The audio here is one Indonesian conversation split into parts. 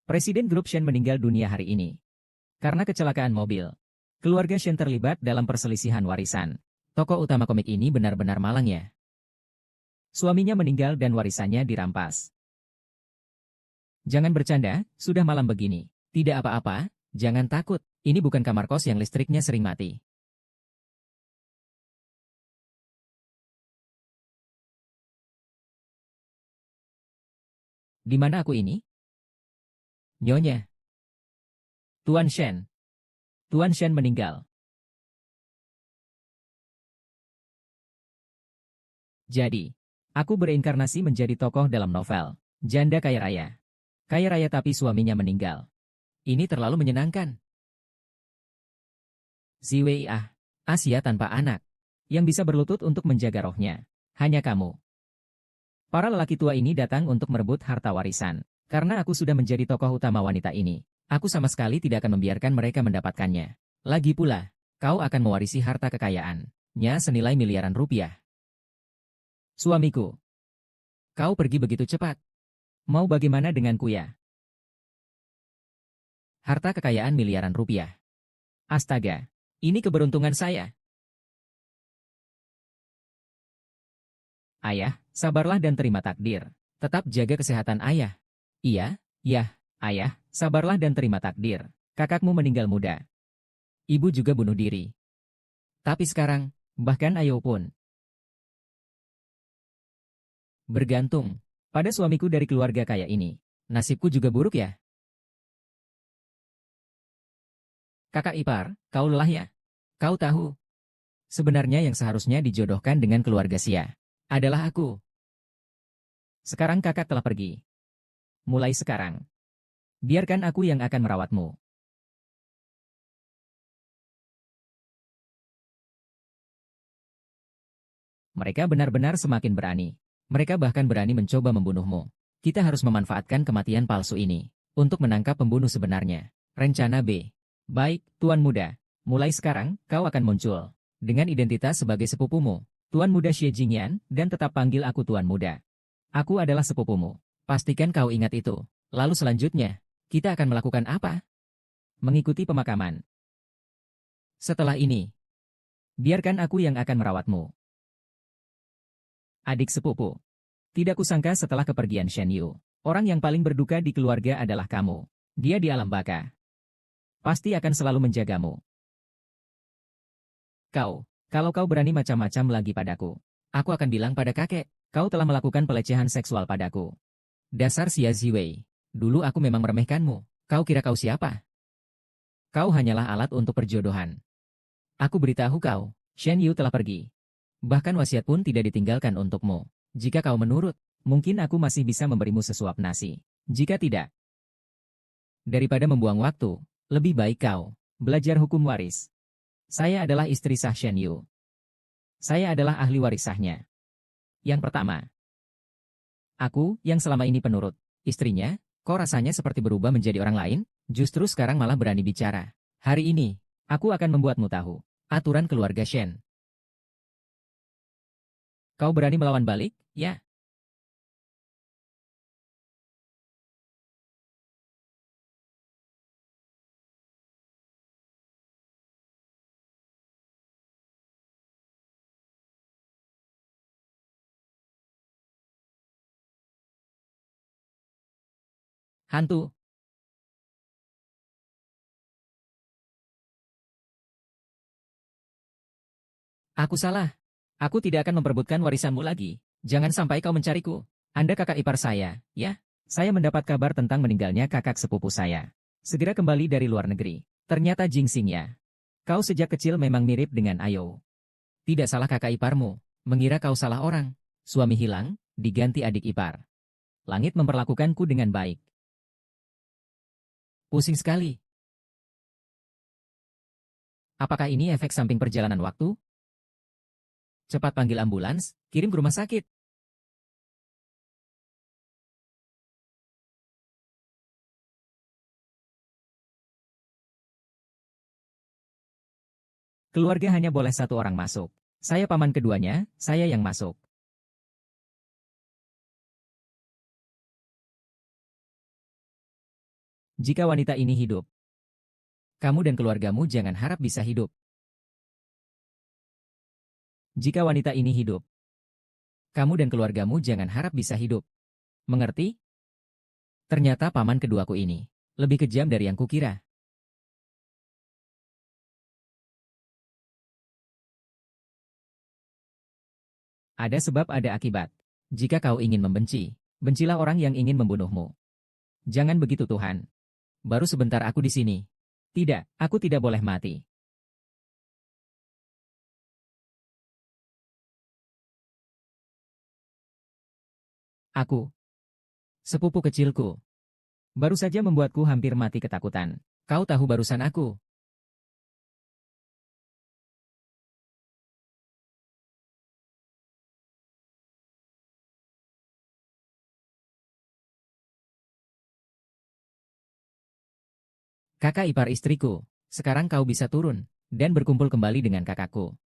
Presiden grup Shen meninggal dunia hari ini. Karena kecelakaan mobil. Keluarga Shen terlibat dalam perselisihan warisan. Tokoh utama komik ini benar-benar malang ya. Suaminya meninggal dan warisannya dirampas. Jangan bercanda, sudah malam begini. Tidak apa-apa, jangan takut. Ini bukan kamar kos yang listriknya sering mati. Di mana aku ini? Nyonya. Tuan Shen. Tuan Shen meninggal. Jadi, aku bereinkarnasi menjadi tokoh dalam novel. Janda kaya raya. Kaya raya tapi suaminya meninggal. Ini terlalu menyenangkan. Ziwei Asia tanpa anak. Yang bisa berlutut untuk menjaga rohnya. Hanya kamu. Para lelaki tua ini datang untuk merebut harta warisan. Karena aku sudah menjadi tokoh utama wanita ini. Aku sama sekali tidak akan membiarkan mereka mendapatkannya. Lagi pula, kau akan mewarisi harta kekayaannya senilai miliaran rupiah. Suamiku. Kau pergi begitu cepat. Mau bagaimana denganku ya? Harta kekayaan miliaran rupiah. Astaga, ini keberuntungan saya. Ayah, sabarlah dan terima takdir. Tetap jaga kesehatan ayah. Iya, ayah, sabarlah dan terima takdir. Kakakmu meninggal muda. Ibu juga bunuh diri. Tapi sekarang, bahkan Ayo pun bergantung pada suamiku dari keluarga kaya ini. Nasibku juga buruk ya. Kakak ipar, kau lelah ya? Kau tahu, sebenarnya yang seharusnya dijodohkan dengan keluarga Xia adalah aku. Sekarang kakak telah pergi. Mulai sekarang, biarkan aku yang akan merawatmu. Mereka benar-benar semakin berani. Mereka bahkan berani mencoba membunuhmu. Kita harus memanfaatkan kematian palsu ini untuk menangkap pembunuh sebenarnya. Rencana B. Baik, Tuan Muda. Mulai sekarang, kau akan muncul dengan identitas sebagai sepupumu, Tuan Muda Xie Jingyan, dan tetap panggil aku Tuan Muda. Aku adalah sepupumu. Pastikan kau ingat itu. Lalu selanjutnya, kita akan melakukan apa? Mengikuti pemakaman. Setelah ini, biarkan aku yang akan merawatmu. Adik sepupu. Tidak kusangka setelah kepergian Shen Yu, orang yang paling berduka di keluarga adalah kamu. Dia di alam baka. Pasti akan selalu menjagamu. Kalau kau berani macam-macam lagi padaku, aku akan bilang pada kakek, kau telah melakukan pelecehan seksual padaku. Dasar Xia Ziwei. Dulu aku memang meremehkanmu. Kau kira kau siapa? Kau hanyalah alat untuk perjodohan. Aku beritahu kau, Shen Yu telah pergi. Bahkan wasiat pun tidak ditinggalkan untukmu. Jika kau menurut, mungkin aku masih bisa memberimu sesuap nasi. Jika tidak, daripada membuang waktu, lebih baik kau belajar hukum waris. Saya adalah istri sah Shen Yu. Saya adalah ahli waris sahnya. Yang pertama, aku yang selama ini penurut istrinya, kok rasanya seperti berubah menjadi orang lain? Justru sekarang malah berani bicara. Hari ini, aku akan membuatmu tahu aturan keluarga Shen. Kau berani melawan balik, ya? Hantu. Aku salah. Aku tidak akan memperebutkan warisanmu lagi. Jangan sampai kau mencariku. Anda kakak ipar saya, ya? Saya mendapat kabar tentang meninggalnya kakak sepupu saya. Segera kembali dari luar negeri. Ternyata Jingxing ya. Kau sejak kecil memang mirip dengan Ayo. Tidak salah kakak iparmu. Mengira kau salah orang. Suami hilang, diganti adik ipar. Langit memperlakukanku dengan baik. Pusing sekali. Apakah ini efek samping perjalanan waktu? Cepat panggil ambulans, kirim ke rumah sakit. Keluarga hanya boleh satu orang masuk. Saya paman keduanya, saya yang masuk. Jika wanita ini hidup, kamu dan keluargamu jangan harap bisa hidup. Jika wanita ini hidup, kamu dan keluargamu jangan harap bisa hidup. Mengerti? Ternyata paman keduaku ini lebih kejam dari yang kukira. Ada sebab ada akibat. Jika kau ingin membenci, bencilah orang yang ingin membunuhmu. Jangan begitu Tuhan. Baru sebentar aku di sini. Tidak, aku tidak boleh mati. Aku, sepupu kecilku, baru saja membuatku hampir mati ketakutan. Kau tahu barusan aku. Kakak ipar istriku, sekarang kau bisa turun dan berkumpul kembali dengan kakakku.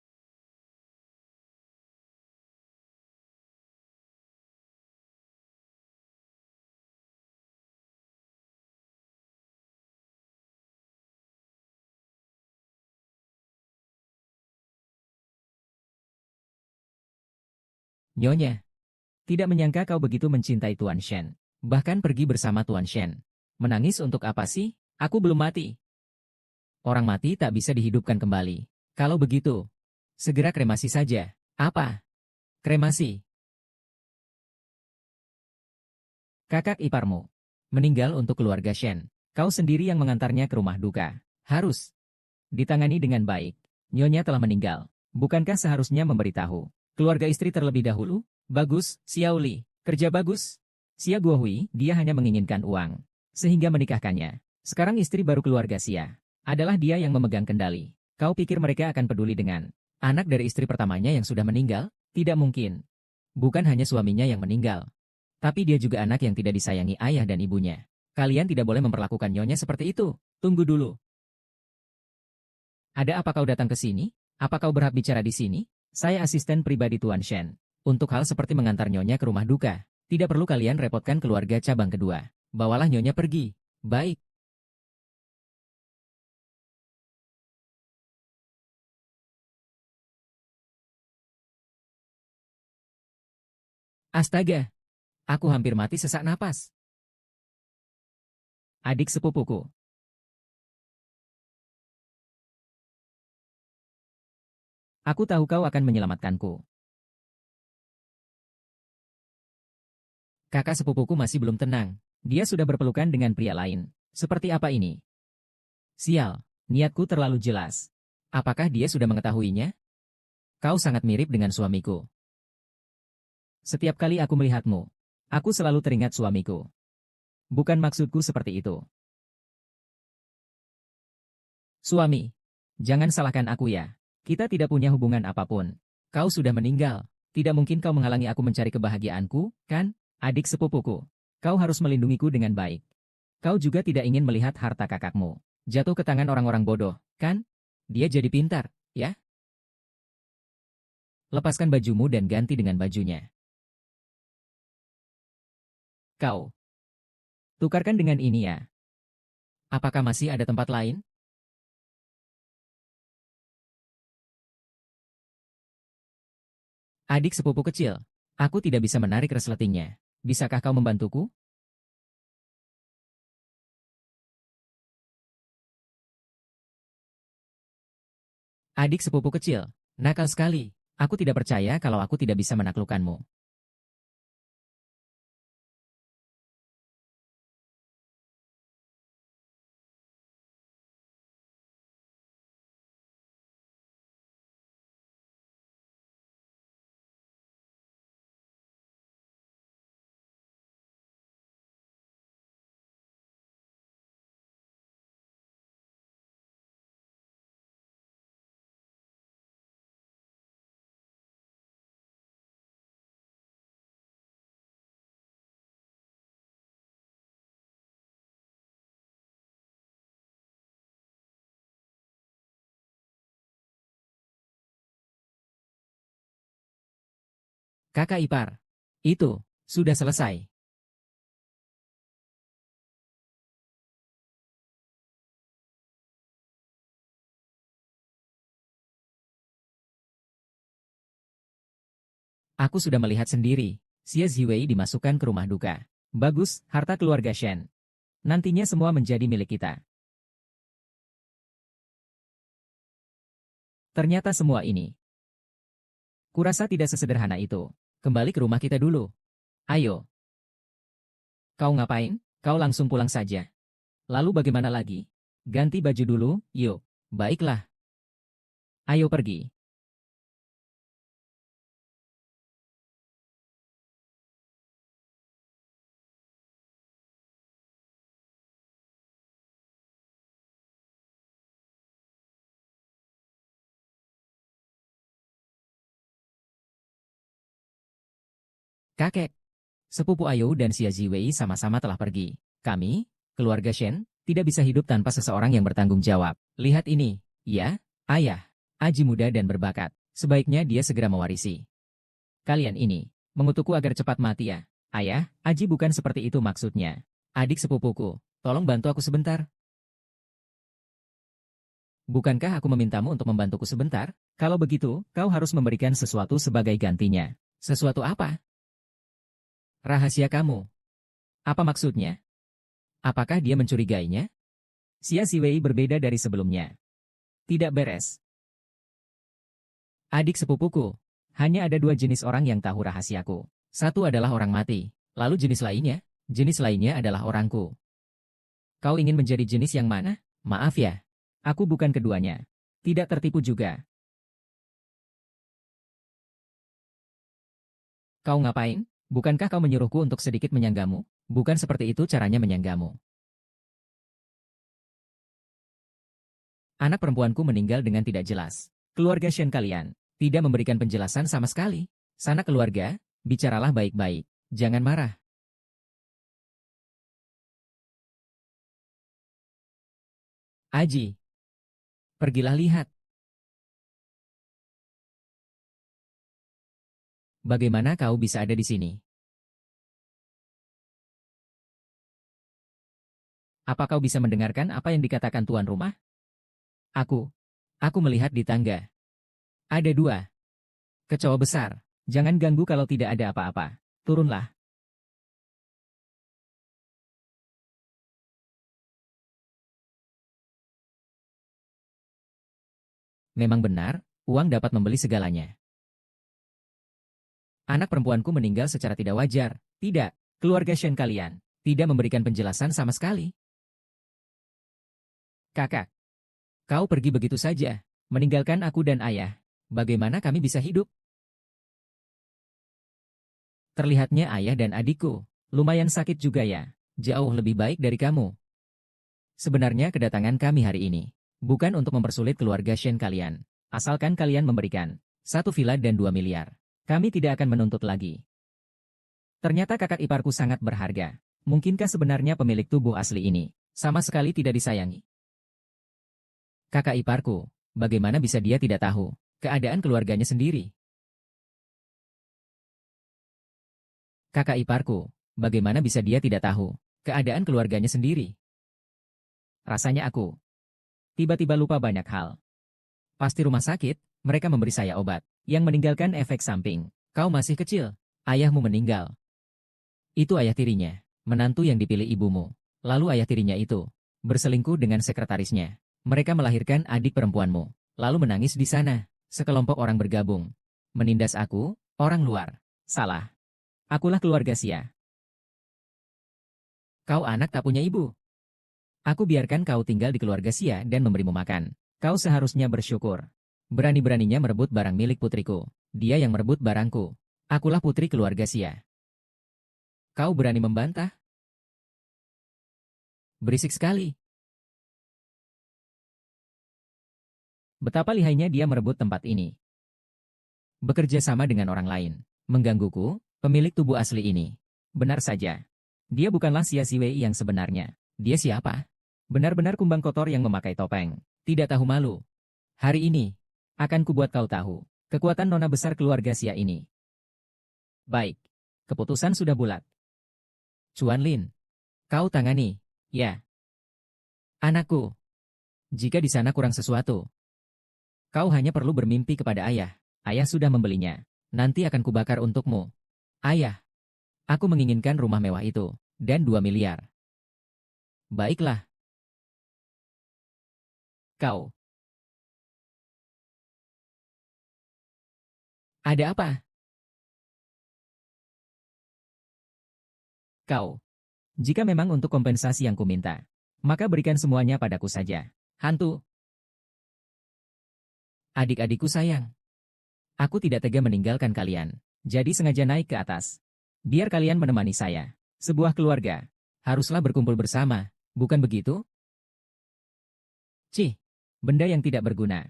Nyonya, tidak menyangka kau begitu mencintai Tuan Shen. Bahkan pergi bersama Tuan Shen. Menangis untuk apa sih? Aku belum mati. Orang mati tak bisa dihidupkan kembali. Kalau begitu, segera kremasi saja. Apa? Kremasi. Kakak iparmu meninggal untuk keluarga Shen. Kau sendiri yang mengantarnya ke rumah duka. Harus ditangani dengan baik. Nyonya telah meninggal. Bukankah seharusnya memberitahu keluarga istri terlebih dahulu? Bagus, Xiao Li. Kerja bagus. Xia Guohui, dia hanya menginginkan uang. Sehingga menikahkannya. Sekarang istri baru keluarga Xia. Adalah dia yang memegang kendali. Kau pikir mereka akan peduli dengan anak dari istri pertamanya yang sudah meninggal? Tidak mungkin. Bukan hanya suaminya yang meninggal. Tapi dia juga anak yang tidak disayangi ayah dan ibunya. Kalian tidak boleh memperlakukan nyonya seperti itu. Tunggu dulu. Ada apa kau datang ke sini? Apa kau berhak bicara di sini? Saya asisten pribadi Tuan Shen. Untuk hal seperti mengantar nyonya ke rumah duka, tidak perlu kalian repotkan keluarga cabang kedua. Bawalah nyonya pergi. Baik. Astaga, aku hampir mati sesak napas. Adik sepupuku, aku tahu kau akan menyelamatkanku. Kakak sepupuku masih belum tenang. Dia sudah berpelukan dengan pria lain. Seperti apa ini? Sial, niatku terlalu jelas. Apakah dia sudah mengetahuinya? Kau sangat mirip dengan suamiku. Setiap kali aku melihatmu, aku selalu teringat suamiku. Bukan maksudku seperti itu. Suami, jangan salahkan aku ya. Kita tidak punya hubungan apapun. Kau sudah meninggal. Tidak mungkin kau menghalangi aku mencari kebahagiaanku, kan? Adik sepupuku. Kau harus melindungiku dengan baik. Kau juga tidak ingin melihat harta kakakmu jatuh ke tangan orang-orang bodoh, kan? Dia jadi pintar, ya? Lepaskan bajumu dan ganti dengan bajunya. Kau, tukarkan dengan ini ya. Apakah masih ada tempat lain? Adik sepupu kecil, aku tidak bisa menarik resletingnya. Bisakah kau membantuku? Adik sepupu kecil, nakal sekali. Aku tidak percaya kalau aku tidak bisa menaklukkanmu. Kakak ipar, itu sudah selesai. Aku sudah melihat sendiri. Xia Ziwei dimasukkan ke rumah duka. Bagus, harta keluarga Shen. Nantinya semua menjadi milik kita. Ternyata semua ini. Kurasa tidak sesederhana itu. Kembali ke rumah kita dulu. Ayo. Kau ngapain? Kau langsung pulang saja. Lalu bagaimana lagi? Ganti baju dulu, yuk. Baiklah. Ayo pergi. Kakek, sepupu Ayu dan Xia Ziwei sama-sama telah pergi. Kami, keluarga Shen, tidak bisa hidup tanpa seseorang yang bertanggung jawab. Lihat ini, ya, ayah. Aji muda dan berbakat. Sebaiknya dia segera mewarisi. Kalian ini, mengutukku agar cepat mati ya. Ayah, Aji bukan seperti itu maksudnya. Adik sepupuku, tolong bantu aku sebentar. Bukankah aku memintamu untuk membantuku sebentar? Kalau begitu, kau harus memberikan sesuatu sebagai gantinya. Sesuatu apa? Rahasia kamu. Apa maksudnya? Apakah dia mencurigainya? Xia Ziwei berbeda dari sebelumnya. Tidak beres. Adik sepupuku, hanya ada dua jenis orang yang tahu rahasiaku. Satu adalah orang mati, lalu jenis lainnya adalah orangku. Kau ingin menjadi jenis yang mana? Maaf ya, aku bukan keduanya. Tidak tertipu juga. Kau ngapain? Bukankah kau menyuruhku untuk sedikit menyanggamu? Bukan seperti itu caranya menyanggamu. Anak perempuanku meninggal dengan tidak jelas. Keluarga Shen kalian tidak memberikan penjelasan sama sekali. Sana keluarga, bicaralah baik-baik. Jangan marah. Aji, pergilah lihat. Bagaimana kau bisa ada di sini? Apa kau bisa mendengarkan apa yang dikatakan tuan rumah? Aku, aku melihat di tangga. Ada dua. Kecoa besar. Jangan ganggu kalau tidak ada apa-apa. Turunlah. Memang benar, uang dapat membeli segalanya. Anak perempuanku meninggal secara tidak wajar. Tidak, keluarga Shen kalian tidak memberikan penjelasan sama sekali. Kakak, kau pergi begitu saja, meninggalkan aku dan ayah. Bagaimana kami bisa hidup? Terlihatnya ayah dan adikku lumayan sakit juga ya. Jauh lebih baik dari kamu. Sebenarnya kedatangan kami hari ini bukan untuk mempersulit keluarga Shen kalian. Asalkan kalian memberikan 1 villa dan 2 miliar. Kami tidak akan menuntut lagi. Ternyata kakak iparku sangat berharga. Mungkinkah sebenarnya pemilik tubuh asli ini sama sekali tidak disayangi? Kakak iparku, bagaimana bisa dia tidak tahu keadaan keluarganya sendiri? Kakak iparku, bagaimana bisa dia tidak tahu keadaan keluarganya sendiri? Rasanya aku tiba-tiba lupa banyak hal. Pasti rumah sakit, mereka memberi saya obat yang meninggalkan efek samping. Kau masih kecil, ayahmu meninggal. Itu ayah tirinya, menantu yang dipilih ibumu. Lalu ayah tirinya itu berselingkuh dengan sekretarisnya. Mereka melahirkan adik perempuanmu, lalu menangis di sana. Sekelompok orang bergabung menindas aku, orang luar. Salah. Akulah keluarga Xia. Kau anak tak punya ibu. Aku biarkan kau tinggal di keluarga Xia dan memberimu makan. Kau seharusnya bersyukur. Berani-beraninya merebut barang milik putriku. Dia yang merebut barangku. Akulah putri keluarga Xia. Kau berani membantah? Berisik sekali. Betapa lihainya dia merebut tempat ini. Bekerja sama dengan orang lain. Menggangguku, pemilik tubuh asli ini. Benar saja. Dia bukanlah Xia Ziwei yang sebenarnya. Dia siapa? Benar-benar kumbang kotor yang memakai topeng. Tidak tahu malu. Hari ini, akan kubuat kau tahu kekuatan nona besar keluarga Xia ini. Baik. Keputusan sudah bulat. Chuan Lin, kau tangani. Ya. Anakku. Jika di sana kurang sesuatu, kau hanya perlu bermimpi kepada ayah. Ayah sudah membelinya. Nanti akan kubakar untukmu. Ayah, aku menginginkan rumah mewah itu, dan 2 miliar. Baiklah, kau. Ada apa? Kau. Jika memang untuk kompensasi yang kuminta, maka berikan semuanya padaku saja. Hantu, adik-adikku sayang. Aku tidak tega meninggalkan kalian, jadi sengaja naik ke atas. Biar kalian menemani saya. Sebuah keluarga. Haruslah berkumpul bersama, bukan begitu? Cih, benda yang tidak berguna.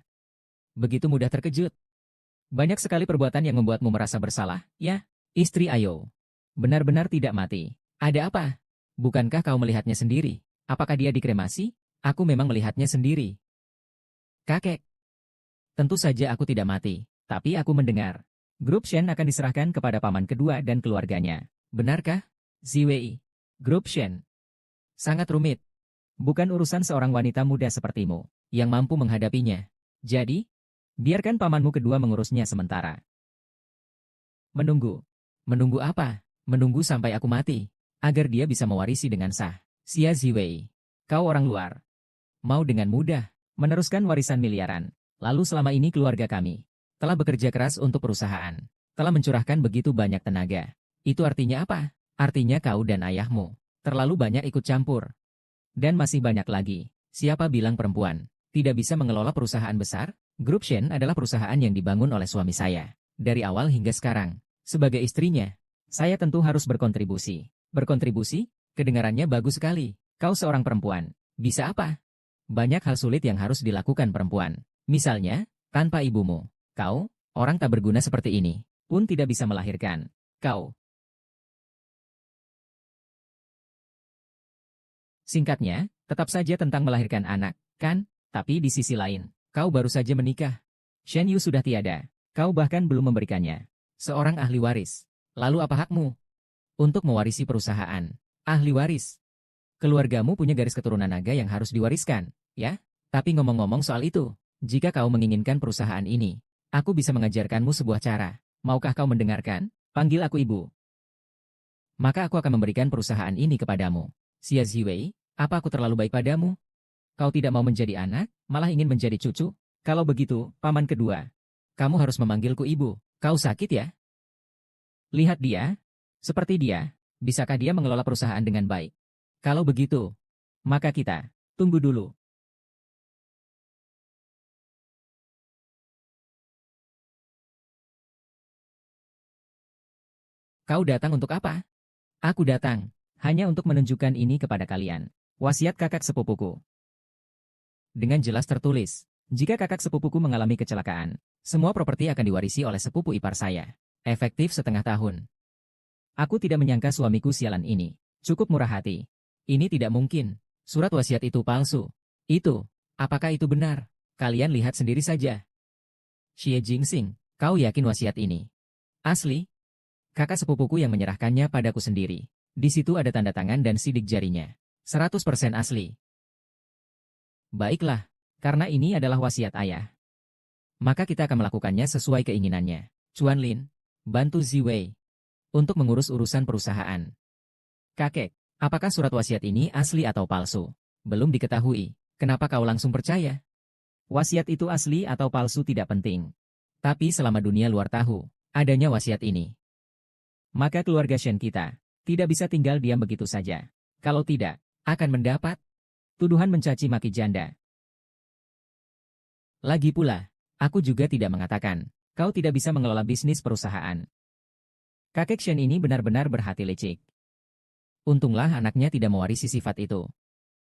Begitu mudah terkejut. Banyak sekali perbuatan yang membuatmu merasa bersalah, ya? Istri Ayo. Benar-benar tidak mati. Ada apa? Bukankah kau melihatnya sendiri? Apakah dia dikremasi? Aku memang melihatnya sendiri. Kakek. Tentu saja aku tidak mati, tapi aku mendengar. Grup Shen akan diserahkan kepada paman kedua dan keluarganya. Benarkah? Ziwei. Grup Shen. Sangat rumit. Bukan urusan seorang wanita muda sepertimu, yang mampu menghadapinya. Jadi, biarkan pamanmu kedua mengurusnya sementara. Menunggu. Menunggu apa? Menunggu sampai aku mati, agar dia bisa mewarisi dengan sah. Xia Ziwei. Kau orang luar. Mau dengan mudah meneruskan warisan miliaran. Lalu selama ini keluarga kami telah bekerja keras untuk perusahaan, telah mencurahkan begitu banyak tenaga. Itu artinya apa? Artinya kau dan ayahmu terlalu banyak ikut campur. Dan masih banyak lagi. Siapa bilang perempuan tidak bisa mengelola perusahaan besar? Grup Shen adalah perusahaan yang dibangun oleh suami saya. Dari awal hingga sekarang. Sebagai istrinya, saya tentu harus berkontribusi. Berkontribusi? Kedengarannya bagus sekali. Kau seorang perempuan. Bisa apa? Banyak hal sulit yang harus dilakukan perempuan. Misalnya, tanpa ibumu, kau, orang tak berguna seperti ini, pun tidak bisa melahirkan. Kau. Singkatnya, tetap saja tentang melahirkan anak, kan? Tapi di sisi lain, kau baru saja menikah. Shen Yu sudah tiada. Kau bahkan belum memberikannya seorang ahli waris. Lalu apa hakmu untuk mewarisi perusahaan? Ahli waris. Keluargamu punya garis keturunan naga yang harus diwariskan, ya? Tapi ngomong-ngomong soal itu, jika kau menginginkan perusahaan ini, aku bisa mengajarkanmu sebuah cara. Maukah kau mendengarkan? Panggil aku ibu. Maka aku akan memberikan perusahaan ini kepadamu. Xia Ziwei, apa aku terlalu baik padamu? Kau tidak mau menjadi anak, malah ingin menjadi cucu? Kalau begitu, paman kedua, kamu harus memanggilku ibu. Kau sakit ya? Lihat dia. Seperti dia, bisakah dia mengelola perusahaan dengan baik? Kalau begitu, maka kita tunggu dulu. Kau datang untuk apa? Aku datang hanya untuk menunjukkan ini kepada kalian. Wasiat kakak sepupuku. Dengan jelas tertulis, jika kakak sepupuku mengalami kecelakaan, semua properti akan diwarisi oleh sepupu ipar saya. Efektif setengah tahun. Aku tidak menyangka suamiku sialan ini. Cukup murah hati. Ini tidak mungkin. Surat wasiat itu palsu. Itu. Apakah itu benar? Kalian lihat sendiri saja. Xie Jingxing, kau yakin wasiat ini asli? Kakak sepupuku yang menyerahkannya padaku sendiri. Di situ ada tanda tangan dan sidik jarinya. 100% asli. Baiklah, karena ini adalah wasiat ayah. Maka kita akan melakukannya sesuai keinginannya. Chuan Lin, bantu Ziwei untuk mengurus urusan perusahaan. Kakek, apakah surat wasiat ini asli atau palsu? Belum diketahui. Kenapa kau langsung percaya? Wasiat itu asli atau palsu tidak penting. Tapi selama dunia luar tahu, adanya wasiat ini, maka keluarga Shen kita tidak bisa tinggal diam begitu saja. Kalau tidak, akan mendapat tuduhan mencaci maki janda. Lagi pula, aku juga tidak mengatakan, kau tidak bisa mengelola bisnis perusahaan. Kakek Shen ini benar-benar berhati licik. Untunglah anaknya tidak mewarisi sifat itu.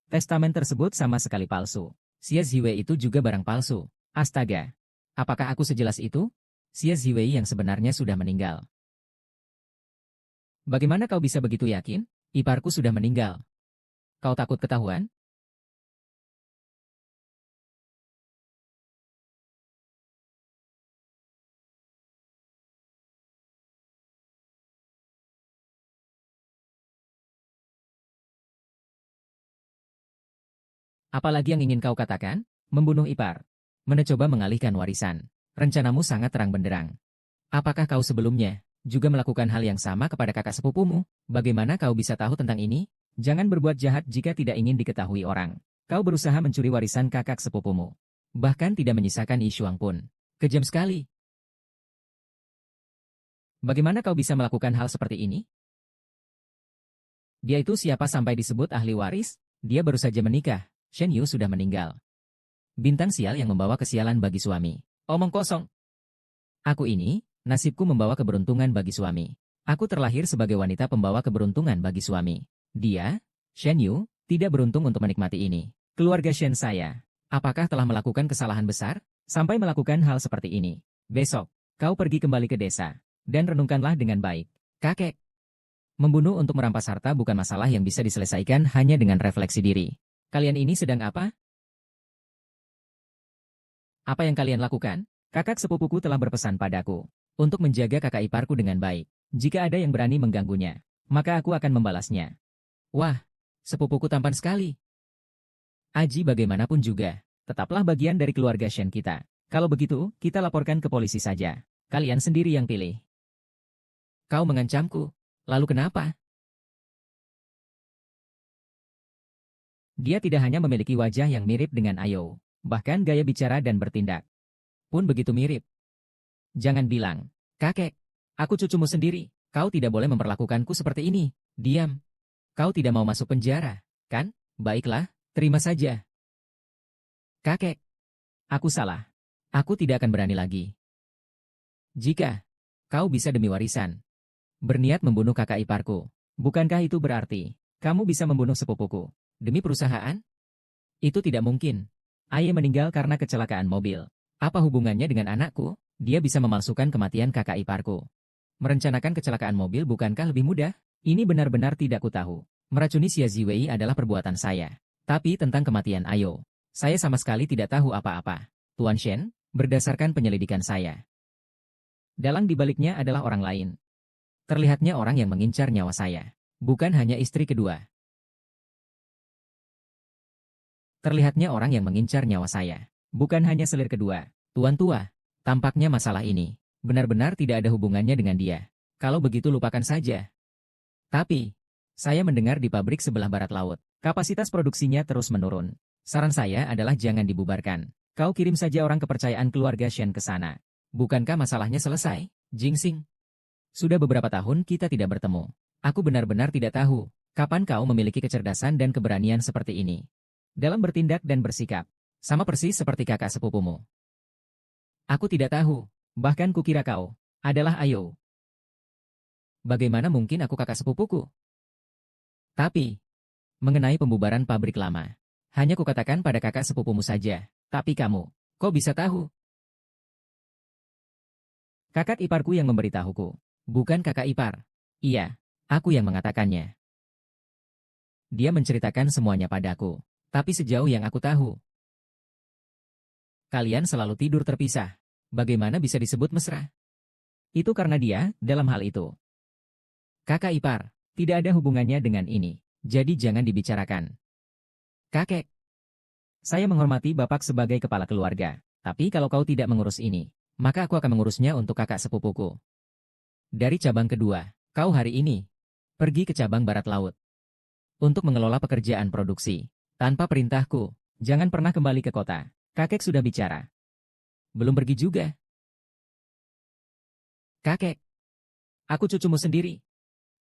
Testamen tersebut sama sekali palsu. Xia Ziwei itu juga barang palsu. Astaga. Apakah aku sejelas itu? Xia Ziwei yang sebenarnya sudah meninggal. Bagaimana kau bisa begitu yakin? Iparku sudah meninggal. Kau takut ketahuan? Apalagi yang ingin kau katakan? Membunuh ipar. Mencoba mengalihkan warisan. Rencanamu sangat terang benderang. Apakah kau sebelumnya juga melakukan hal yang sama kepada kakak sepupumu? Bagaimana kau bisa tahu tentang ini? Jangan berbuat jahat jika tidak ingin diketahui orang. Kau berusaha mencuri warisan kakak sepupumu. Bahkan tidak menyisakan Yishuang pun. Kejam sekali. Bagaimana kau bisa melakukan hal seperti ini? Dia itu siapa sampai disebut ahli waris? Dia baru saja menikah. Shen Yu sudah meninggal. Bintang sial yang membawa kesialan bagi suami. Omong kosong. Aku ini, nasibku membawa keberuntungan bagi suami. Aku terlahir sebagai wanita pembawa keberuntungan bagi suami. Dia, Shen Yu, tidak beruntung untuk menikmati ini. Keluarga Shen saya, apakah telah melakukan kesalahan besar? Sampai melakukan hal seperti ini. Besok, kau pergi kembali ke desa. Dan renungkanlah dengan baik. Kakek. Membunuh untuk merampas harta bukan masalah yang bisa diselesaikan hanya dengan refleksi diri. Kalian ini sedang apa? Apa yang kalian lakukan? Kakak sepupuku telah berpesan padaku untuk menjaga kakak iparku dengan baik. Jika ada yang berani mengganggunya, maka aku akan membalasnya. Wah, sepupuku tampan sekali. Aji bagaimanapun juga, tetaplah bagian dari keluarga Shen kita. Kalau begitu, kita laporkan ke polisi saja. Kalian sendiri yang pilih. Kau mengancamku. Lalu kenapa? Dia tidak hanya memiliki wajah yang mirip dengan Ayo, bahkan gaya bicara dan bertindak pun begitu mirip. Jangan bilang, kakek, aku cucumu sendiri. Kau tidak boleh memperlakukanku seperti ini. Diam. Kau tidak mau masuk penjara, kan? Baiklah, terima saja. Kakek, aku salah. Aku tidak akan berani lagi. Jika kau bisa demi warisan, berniat membunuh kakak iparku, bukankah itu berarti kamu bisa membunuh sepupuku demi perusahaan? Itu tidak mungkin. Aye meninggal karena kecelakaan mobil. Apa hubungannya dengan anakku? Dia bisa memalsukan kematian kakak iparku. Merencanakan kecelakaan mobil bukankah lebih mudah? Ini benar-benar tidak kutahu. Meracuni Xia Ziwei adalah perbuatan saya. Tapi tentang kematian Ayo, saya sama sekali tidak tahu apa-apa. Tuan Shen, berdasarkan penyelidikan saya, dalang dibaliknya adalah orang lain. Terlihatnya orang yang mengincar nyawa saya. Bukan hanya istri kedua. Terlihatnya orang yang mengincar nyawa saya. Bukan hanya selir kedua. Tuan tua, tampaknya masalah ini benar-benar tidak ada hubungannya dengan dia. Kalau begitu lupakan saja. Tapi, saya mendengar di pabrik sebelah barat laut, kapasitas produksinya terus menurun. Saran saya adalah jangan dibubarkan. Kau kirim saja orang kepercayaan keluarga Shen ke sana. Bukankah masalahnya selesai? Jingsing. Sudah beberapa tahun kita tidak bertemu. Aku benar-benar tidak tahu kapan kau memiliki kecerdasan dan keberanian seperti ini. Dalam bertindak dan bersikap, sama persis seperti kakak sepupumu. Aku tidak tahu, bahkan kukira kau adalah Ayo. Bagaimana mungkin aku kakak sepupuku? Tapi, mengenai pembubaran pabrik lama, hanya kukatakan pada kakak sepupumu saja. Tapi kamu, kok bisa tahu? Kakak iparku yang memberitahuku, bukan kakak ipar. Iya, aku yang mengatakannya. Dia menceritakan semuanya padaku, tapi sejauh yang aku tahu, kalian selalu tidur terpisah. Bagaimana bisa disebut mesra? Itu karena dia, dalam hal itu. Kakak ipar, tidak ada hubungannya dengan ini. Jadi jangan dibicarakan. Kakek, saya menghormati Bapak sebagai kepala keluarga. Tapi kalau kau tidak mengurus ini, maka aku akan mengurusnya untuk kakak sepupuku. Dari cabang kedua, kau hari ini pergi ke cabang barat laut untuk mengelola pekerjaan produksi. Tanpa perintahku, jangan pernah kembali ke kota. Kakek sudah bicara. Belum pergi juga. Kakek, aku cucumu sendiri.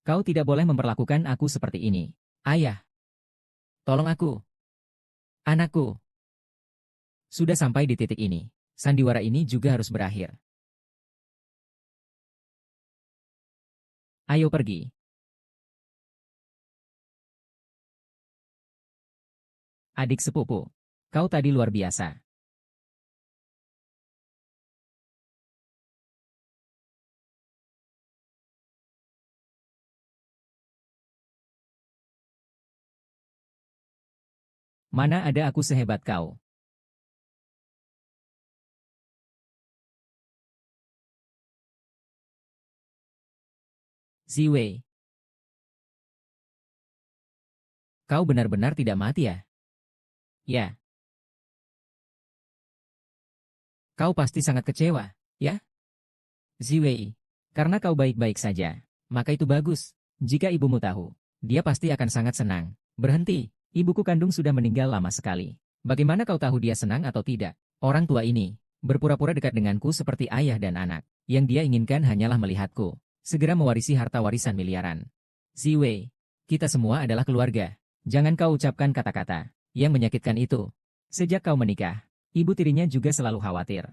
Kau tidak boleh memperlakukan aku seperti ini. Ayah, tolong aku. Anakku. Sudah sampai di titik ini. Sandiwara ini juga harus berakhir. Ayo pergi. Adik sepupu, kau tadi luar biasa. Mana ada aku sehebat kau. Ziwei, kau benar-benar tidak mati ya? Ya, kau pasti sangat kecewa, ya? Ziwei, karena kau baik-baik saja, maka itu bagus. Jika ibumu tahu, dia pasti akan sangat senang. Berhenti, ibuku kandung sudah meninggal lama sekali. Bagaimana kau tahu dia senang atau tidak? Orang tua ini berpura-pura dekat denganku seperti ayah dan anak. Yang dia inginkan hanyalah melihatku segera mewarisi harta warisan miliaran. Ziwei, kita semua adalah keluarga. Jangan kau ucapkan kata-kata yang menyakitkan itu. Sejak kau menikah, ibu tirinya juga selalu khawatir.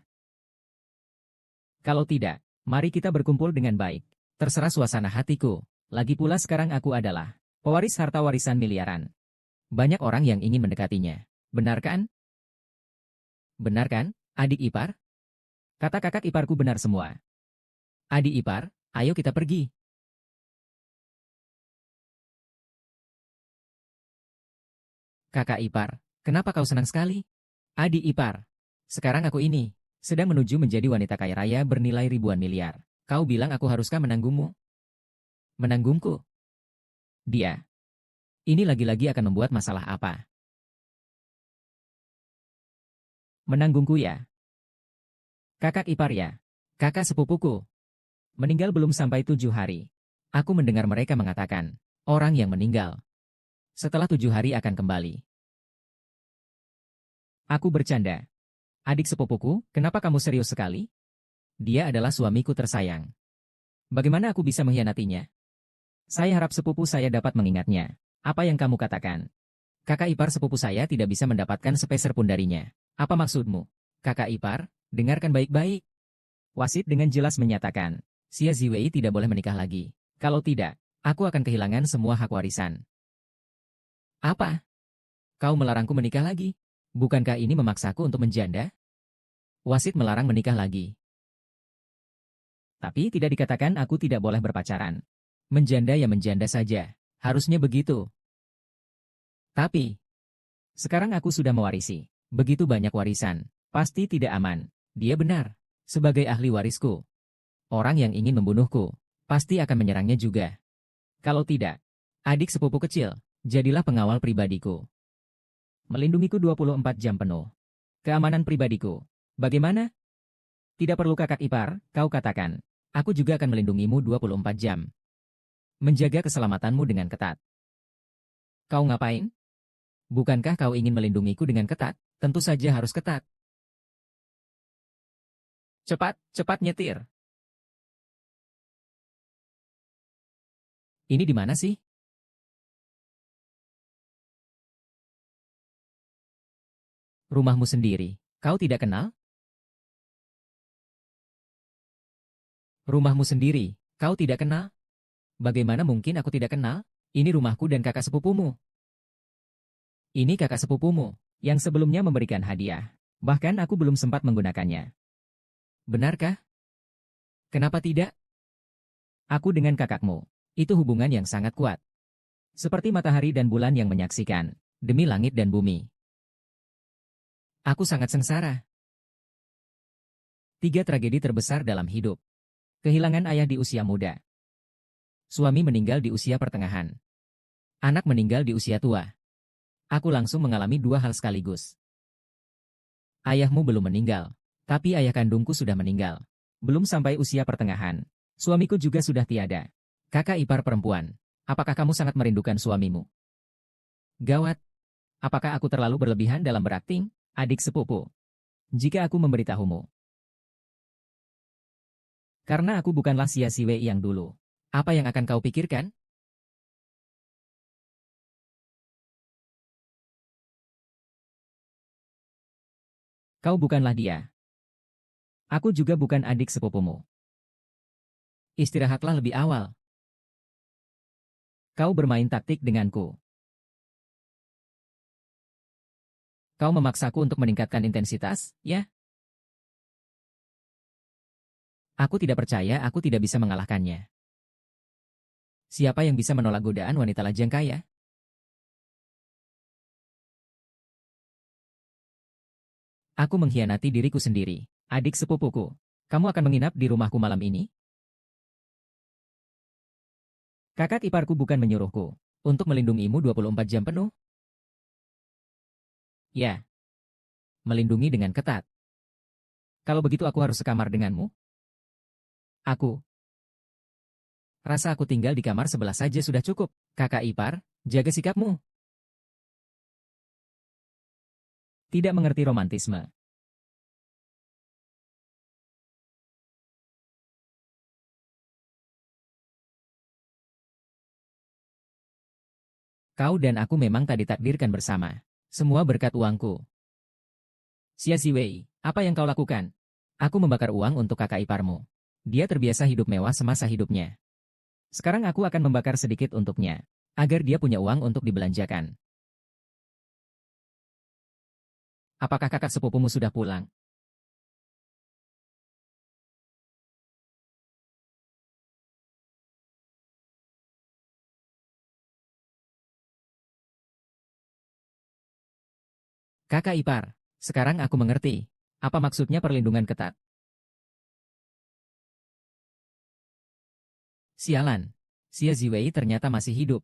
Kalau tidak, mari kita berkumpul dengan baik. Terserah suasana hatiku. Lagi pula sekarang aku adalah pewaris harta warisan miliaran. Banyak orang yang ingin mendekatinya. Benar kan? Benar kan, adik ipar? Kata kakak iparku benar semua. Adik ipar, ayo kita pergi. Kakak ipar, kenapa kau senang sekali? Adik ipar, sekarang aku ini sedang menuju menjadi wanita kaya raya bernilai ribuan miliar. Kau bilang aku haruskah menanggungmu? Menanggungku? Dia. Ini lagi-lagi akan membuat masalah apa? Menanggungku ya? Kakak ipar ya? Kakak sepupuku. Meninggal belum sampai 7 hari. Aku mendengar mereka mengatakan, orang yang meninggal setelah 7 hari akan kembali. Aku bercanda. Adik sepupuku, kenapa kamu serius sekali? Dia adalah suamiku tersayang. Bagaimana aku bisa mengkhianatinya? Saya harap sepupu saya dapat mengingatnya. Apa yang kamu katakan? Kakak ipar sepupu saya tidak bisa mendapatkan sepeser pun darinya. Apa maksudmu? Kakak ipar, dengarkan baik-baik. Wasit dengan jelas menyatakan, Xia Ziwei tidak boleh menikah lagi. Kalau tidak, aku akan kehilangan semua hak warisan. Apa? Kau melarangku menikah lagi? Bukankah ini memaksaku untuk menjanda? Wasit melarang menikah lagi. Tapi tidak dikatakan aku tidak boleh berpacaran. Menjanda ya menjanda saja. Harusnya begitu. Tapi, sekarang aku sudah mewarisi. Begitu banyak warisan. Pasti tidak aman. Dia benar. Sebagai ahli warisku. Orang yang ingin membunuhku. Pasti akan menyerangnya juga. Kalau tidak, adik sepupu kecil, jadilah pengawal pribadiku. Melindungiku 24 jam penuh. Keamanan pribadiku. Bagaimana? Tidak perlu kakak ipar, kau katakan. Aku juga akan melindungimu 24 jam. Menjaga keselamatanmu dengan ketat. Kau ngapain? Bukankah kau ingin melindungiku dengan ketat? Tentu saja harus ketat. Cepat, cepat nyetir. Ini di mana sih? Rumahmu sendiri. Kau tidak kenal? Rumahmu sendiri. Kau tidak kenal? Bagaimana mungkin aku tidak kenal? Ini rumahku dan kakak sepupumu. Ini kakak sepupumu, yang sebelumnya memberikan hadiah. Bahkan aku belum sempat menggunakannya. Benarkah? Kenapa tidak? Aku dengan kakakmu, itu hubungan yang sangat kuat. Seperti matahari dan bulan yang menyaksikan, demi langit dan bumi. Aku sangat sengsara. 3 tragedi terbesar dalam hidup. Kehilangan ayah di usia muda. Suami meninggal di usia pertengahan. Anak meninggal di usia tua. Aku langsung mengalami 2 hal sekaligus. Ayahmu belum meninggal, tapi ayah kandungku sudah meninggal. Belum sampai usia pertengahan. Suamiku juga sudah tiada. Kakak ipar perempuan, apakah kamu sangat merindukan suamimu? Gawat. Apakah aku terlalu berlebihan dalam berakting, adik sepupu? Jika aku memberitahumu. Karena aku bukanlah Xia Ziwei yang dulu. Apa yang akan kau pikirkan? Kau bukanlah dia. Aku juga bukan adik sepupumu. Istirahatlah lebih awal. Kau bermain taktik denganku. Kau memaksaku untuk meningkatkan intensitas, ya? Aku tidak percaya aku tidak bisa mengalahkannya. Siapa yang bisa menolak godaan wanita lajang kaya? Aku mengkhianati diriku sendiri. Adik sepupuku, kamu akan menginap di rumahku malam ini? Kakak iparku bukan menyuruhku untuk melindungimu 24 jam penuh? Ya, melindungi dengan ketat. Kalau begitu aku harus sekamar denganmu? Aku rasa aku tinggal di kamar sebelah saja sudah cukup. Kakak ipar, jaga sikapmu. Tidak mengerti romantisme. Kau dan aku memang tak ditakdirkan bersama. Semua berkat uangku. Xia Ziwei, apa yang kau lakukan? Aku membakar uang untuk kakak iparmu. Dia terbiasa hidup mewah semasa hidupnya. Sekarang aku akan membakar sedikit untuknya, agar dia punya uang untuk dibelanjakan. Apakah kakak sepupumu sudah pulang? Kakak ipar, sekarang aku mengerti. Apa maksudnya perlindungan ketat? Sialan, Xia Ziwei ternyata masih hidup.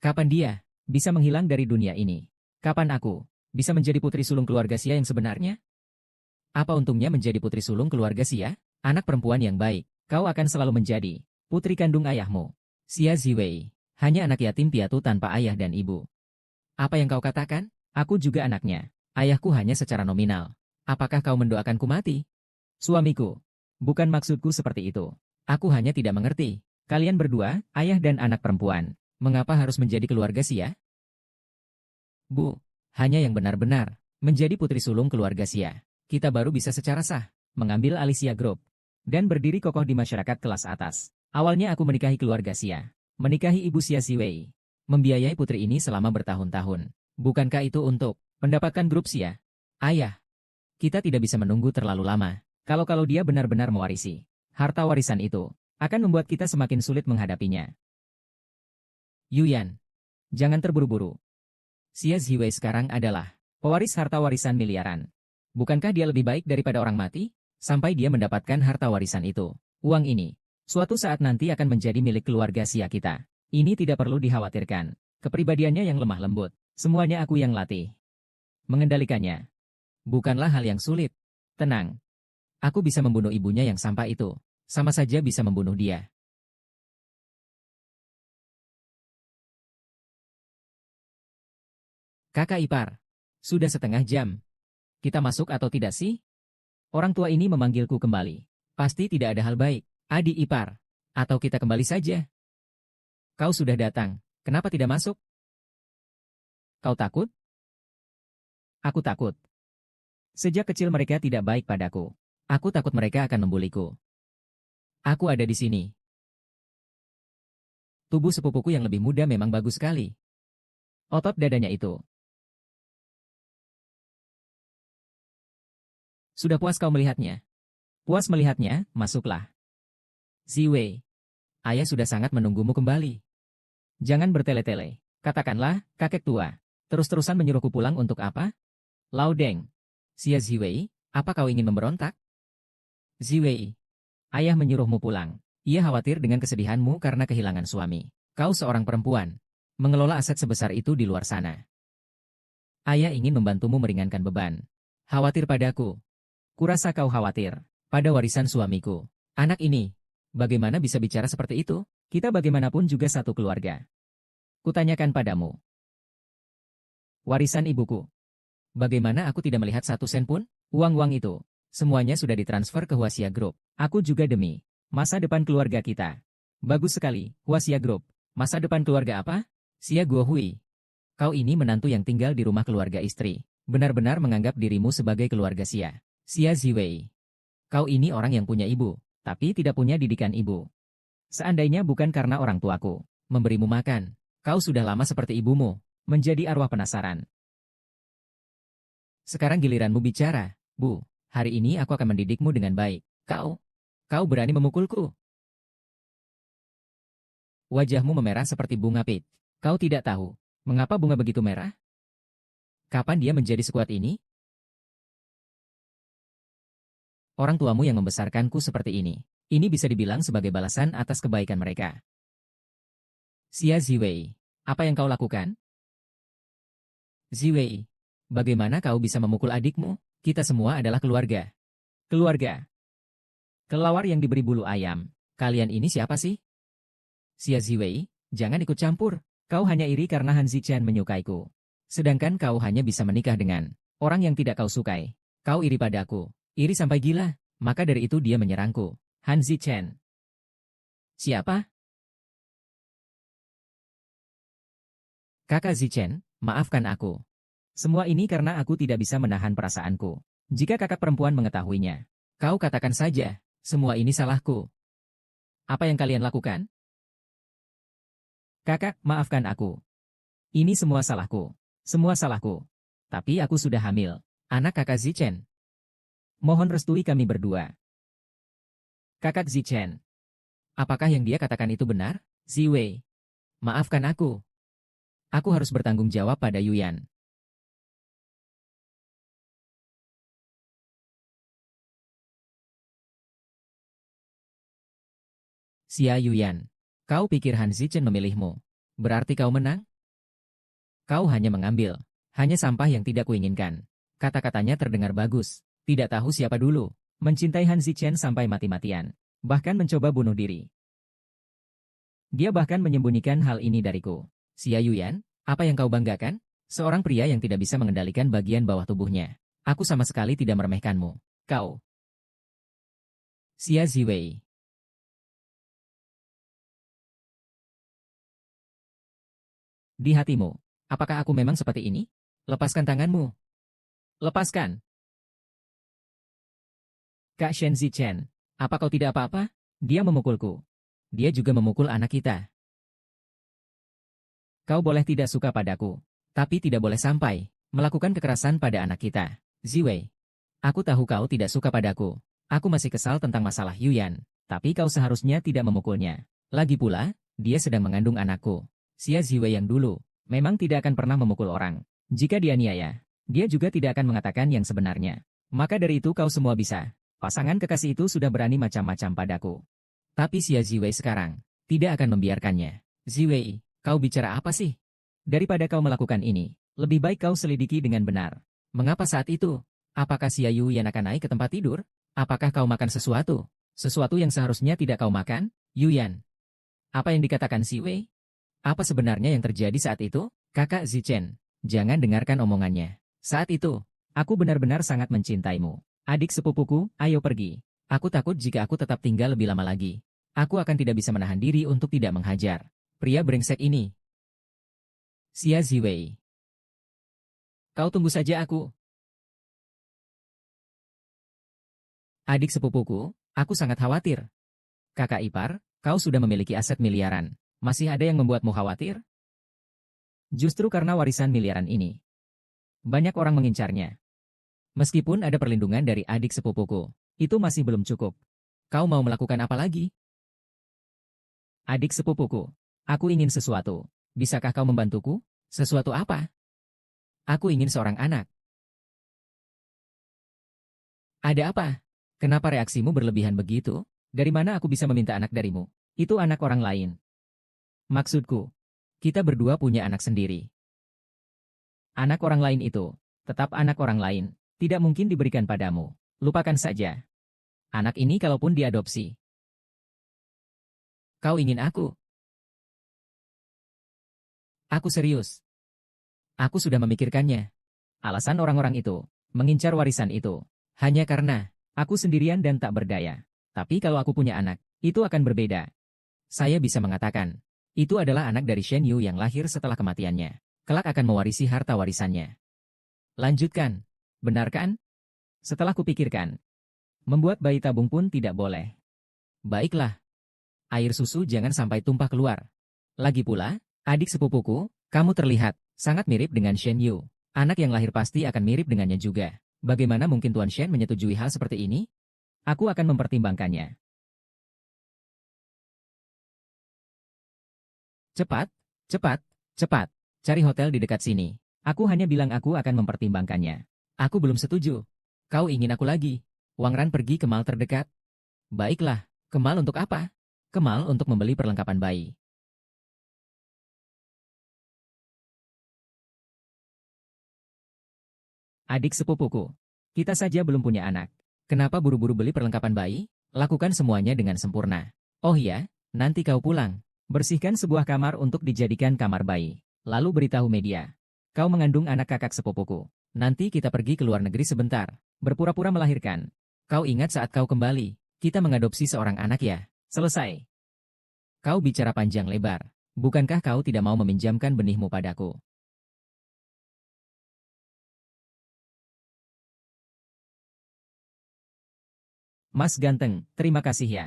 Kapan dia bisa menghilang dari dunia ini? Kapan aku bisa menjadi putri sulung keluarga Xia yang sebenarnya? Apa untungnya menjadi putri sulung keluarga Xia? Anak perempuan yang baik, kau akan selalu menjadi putri kandung ayahmu. Xia Ziwei, hanya anak yatim piatu tanpa ayah dan ibu. Apa yang kau katakan? Aku juga anaknya. Ayahku hanya secara nominal. Apakah kau mendoakanku mati? Suamiku. Bukan maksudku seperti itu. Aku hanya tidak mengerti. Kalian berdua, ayah dan anak perempuan. Mengapa harus menjadi keluarga Xia? Bu, hanya yang benar-benar menjadi putri sulung keluarga Xia. Kita baru bisa secara sah mengambil alih Xia Group dan berdiri kokoh di masyarakat kelas atas. Awalnya aku menikahi keluarga Xia, menikahi ibu Xia Ziwei, membiayai putri ini selama bertahun-tahun. Bukankah itu untuk mendapatkan grup Xia? Ayah, kita tidak bisa menunggu terlalu lama. Kalau dia benar-benar mewarisi harta warisan itu, akan membuat kita semakin sulit menghadapinya. Yuyan, jangan terburu-buru. Xia Ziwei sekarang adalah pewaris harta warisan miliaran. Bukankah dia lebih baik daripada orang mati? Sampai dia mendapatkan harta warisan itu. Uang ini, suatu saat nanti akan menjadi milik keluarga Xia kita. Ini tidak perlu dikhawatirkan. Kepribadiannya yang lemah lembut, semuanya aku yang latih. Mengendalikannya bukanlah hal yang sulit. Tenang, aku bisa membunuh ibunya yang sampah itu. Sama saja bisa membunuh dia. Kakak ipar, sudah setengah jam. Kita masuk atau tidak sih? Orang tua ini memanggilku kembali. Pasti tidak ada hal baik. Adik ipar. Atau kita kembali saja. Kau sudah datang. Kenapa tidak masuk? Kau takut? Aku takut. Sejak kecil mereka tidak baik padaku. Aku takut mereka akan membuliku. Aku ada di sini. Tubuh sepupuku yang lebih muda memang bagus sekali. Otot dadanya itu. Sudah puas kau melihatnya? Puas melihatnya, masuklah. Ziwei, ayah sudah sangat menunggumu kembali. Jangan bertele-tele. Katakanlah, kakek tua. Terus-terusan menyuruhku pulang untuk apa? Lao Deng. Xia Ziwei, apa kau ingin memberontak? Ziwei, ayah menyuruhmu pulang. Ia khawatir dengan kesedihanmu karena kehilangan suami. Kau seorang perempuan. Mengelola aset sebesar itu di luar sana. Ayah ingin membantumu meringankan beban. Khawatir padaku. Kurasa kau khawatir pada warisan suamiku. Anak ini, bagaimana bisa bicara seperti itu? Kita bagaimanapun juga satu keluarga. Kutanyakan padamu. Warisan ibuku. Bagaimana aku tidak melihat satu sen pun? Uang-uang itu, semuanya sudah ditransfer ke Huaxia Group. Aku juga demi masa depan keluarga kita. Bagus sekali, Huaxia Group. Masa depan keluarga apa? Xia Guohui. Kau ini menantu yang tinggal di rumah keluarga istri. Benar-benar menganggap dirimu sebagai keluarga Xia. Xia Ziwei. Kau ini orang yang punya ibu, tapi tidak punya didikan ibu. Seandainya bukan karena orang tuaku memberimu makan, kau sudah lama seperti ibumu, menjadi arwah penasaran. Sekarang giliranmu bicara, Bu. Hari ini aku akan mendidikmu dengan baik. Kau berani memukulku? Wajahmu memerah seperti bunga peach. Kau tidak tahu, mengapa bunga begitu merah? Kapan dia menjadi sekuat ini? Orang tuamu yang membesarkanku seperti ini. Ini bisa dibilang sebagai balasan atas kebaikan mereka. Xia Ziwei, apa yang kau lakukan? Ziwei, bagaimana kau bisa memukul adikmu? Kita semua adalah keluarga. Keluarga. Kelelawar yang diberi bulu ayam. Kalian ini siapa sih? Xia Ziwei, jangan ikut campur. Kau hanya iri karena Han Zichen menyukaiku. Sedangkan kau hanya bisa menikah dengan orang yang tidak kau sukai. Kau iri padaku. Iri sampai gila. Maka dari itu dia menyerangku. Han Zichen. Siapa? Kakak Zichen, maafkan aku. Semua ini karena aku tidak bisa menahan perasaanku. Jika kakak perempuan mengetahuinya, kau katakan saja, semua ini salahku. Apa yang kalian lakukan? Kakak, maafkan aku. Ini semua salahku. Semua salahku. Tapi aku sudah hamil. Anak kakak Zichen. Mohon restui kami berdua. Kakak Zichen. Apakah yang dia katakan itu benar? Ziwei. Maafkan aku. Aku harus bertanggung jawab pada Yuyan. Xia Yuyan. Kau pikir Han Zichen memilihmu. Berarti kau menang? Kau hanya mengambil. Hanya sampah yang tidak kuinginkan. Kata-katanya terdengar bagus. Tidak tahu siapa dulu. Mencintai Han Zichen sampai mati-matian. Bahkan mencoba bunuh diri. Dia bahkan menyembunyikan hal ini dariku. Xia Yuyan, apa yang kau banggakan? Seorang pria yang tidak bisa mengendalikan bagian bawah tubuhnya. Aku sama sekali tidak meremehkanmu. Kau. Xia Ziwei. Di hatimu, apakah aku memang seperti ini? Lepaskan tanganmu. Lepaskan. Kak Shen Zichen. Apa kau tidak apa-apa? Dia memukulku. Dia juga memukul anak kita. Kau boleh tidak suka padaku. Tapi tidak boleh sampai melakukan kekerasan pada anak kita. Ziwei. Aku tahu kau tidak suka padaku. Aku masih kesal tentang masalah Yuyan. Tapi kau seharusnya tidak memukulnya. Lagi pula, dia sedang mengandung anakku. Xia Ziwei yang dulu memang tidak akan pernah memukul orang. Jika dia niaya, dia juga tidak akan mengatakan yang sebenarnya. Maka dari itu kau semua bisa. Pasangan kekasih itu sudah berani macam-macam padaku. Tapi Xia Ziwei sekarang tidak akan membiarkannya. Ziwei, kau bicara apa sih? Daripada kau melakukan ini, lebih baik kau selidiki dengan benar. Mengapa saat itu? Apakah Xia Yuyan akan naik ke tempat tidur? Apakah kau makan sesuatu? Sesuatu yang seharusnya tidak kau makan? Yuyan. Apa yang dikatakan Ziwei? Apa sebenarnya yang terjadi saat itu? Kakak Zichen, jangan dengarkan omongannya. Saat itu, aku benar-benar sangat mencintaimu. Adik sepupuku, ayo pergi. Aku takut jika aku tetap tinggal lebih lama lagi. Aku akan tidak bisa menahan diri untuk tidak menghajar pria brengsek ini. Xia Ziwei. Kau tunggu saja aku. Adik sepupuku, aku sangat khawatir. Kakak ipar, kau sudah memiliki aset miliaran. Masih ada yang membuatmu khawatir? Justru karena warisan miliaran ini. Banyak orang mengincarnya. Meskipun ada perlindungan dari adik sepupuku, itu masih belum cukup. Kau mau melakukan apa lagi? Adik sepupuku, aku ingin sesuatu. Bisakah kau membantuku? Sesuatu apa? Aku ingin seorang anak. Ada apa? Kenapa reaksimu berlebihan begitu? Dari mana aku bisa meminta anak darimu? Itu anak orang lain. Maksudku, kita berdua punya anak sendiri. Anak orang lain itu, tetap anak orang lain, tidak mungkin diberikan padamu. Lupakan saja. Anak ini kalaupun diadopsi. Kau ingin aku? Aku serius. Aku sudah memikirkannya. Alasan orang-orang itu, mengincar warisan itu, hanya karena aku sendirian dan tak berdaya. Tapi kalau aku punya anak, itu akan berbeda. Saya bisa mengatakan, itu adalah anak dari Shen Yu yang lahir setelah kematiannya. Kelak akan mewarisi harta warisannya. Lanjutkan. Benar kan? Setelah kupikirkan, membuat bayi tabung pun tidak boleh. Baiklah. Air susu jangan sampai tumpah keluar. Lagi pula, adik sepupuku, kamu terlihat sangat mirip dengan Shen Yu. Anak yang lahir pasti akan mirip dengannya juga. Bagaimana mungkin Tuan Shen menyetujui hal seperti ini? Aku akan mempertimbangkannya. Cepat, cepat, cepat. Cari hotel di dekat sini. Aku hanya bilang aku akan mempertimbangkannya. Aku belum setuju. Kau ingin aku lagi? Wang Ran pergi ke mall terdekat. Baiklah, ke mall untuk apa? Ke mall untuk membeli perlengkapan bayi. Adik sepupuku, kita saja belum punya anak. Kenapa buru-buru beli perlengkapan bayi? Lakukan semuanya dengan sempurna. Oh iya, nanti kau pulang. Bersihkan sebuah kamar untuk dijadikan kamar bayi. Lalu beritahu media. Kau mengandung anak kakak sepupuku. Nanti kita pergi ke luar negeri sebentar. Berpura-pura melahirkan. Kau ingat saat kau kembali, kita mengadopsi seorang anak ya. Selesai. Kau bicara panjang lebar. Bukankah kau tidak mau meminjamkan benihmu padaku? Mas ganteng, terima kasih ya.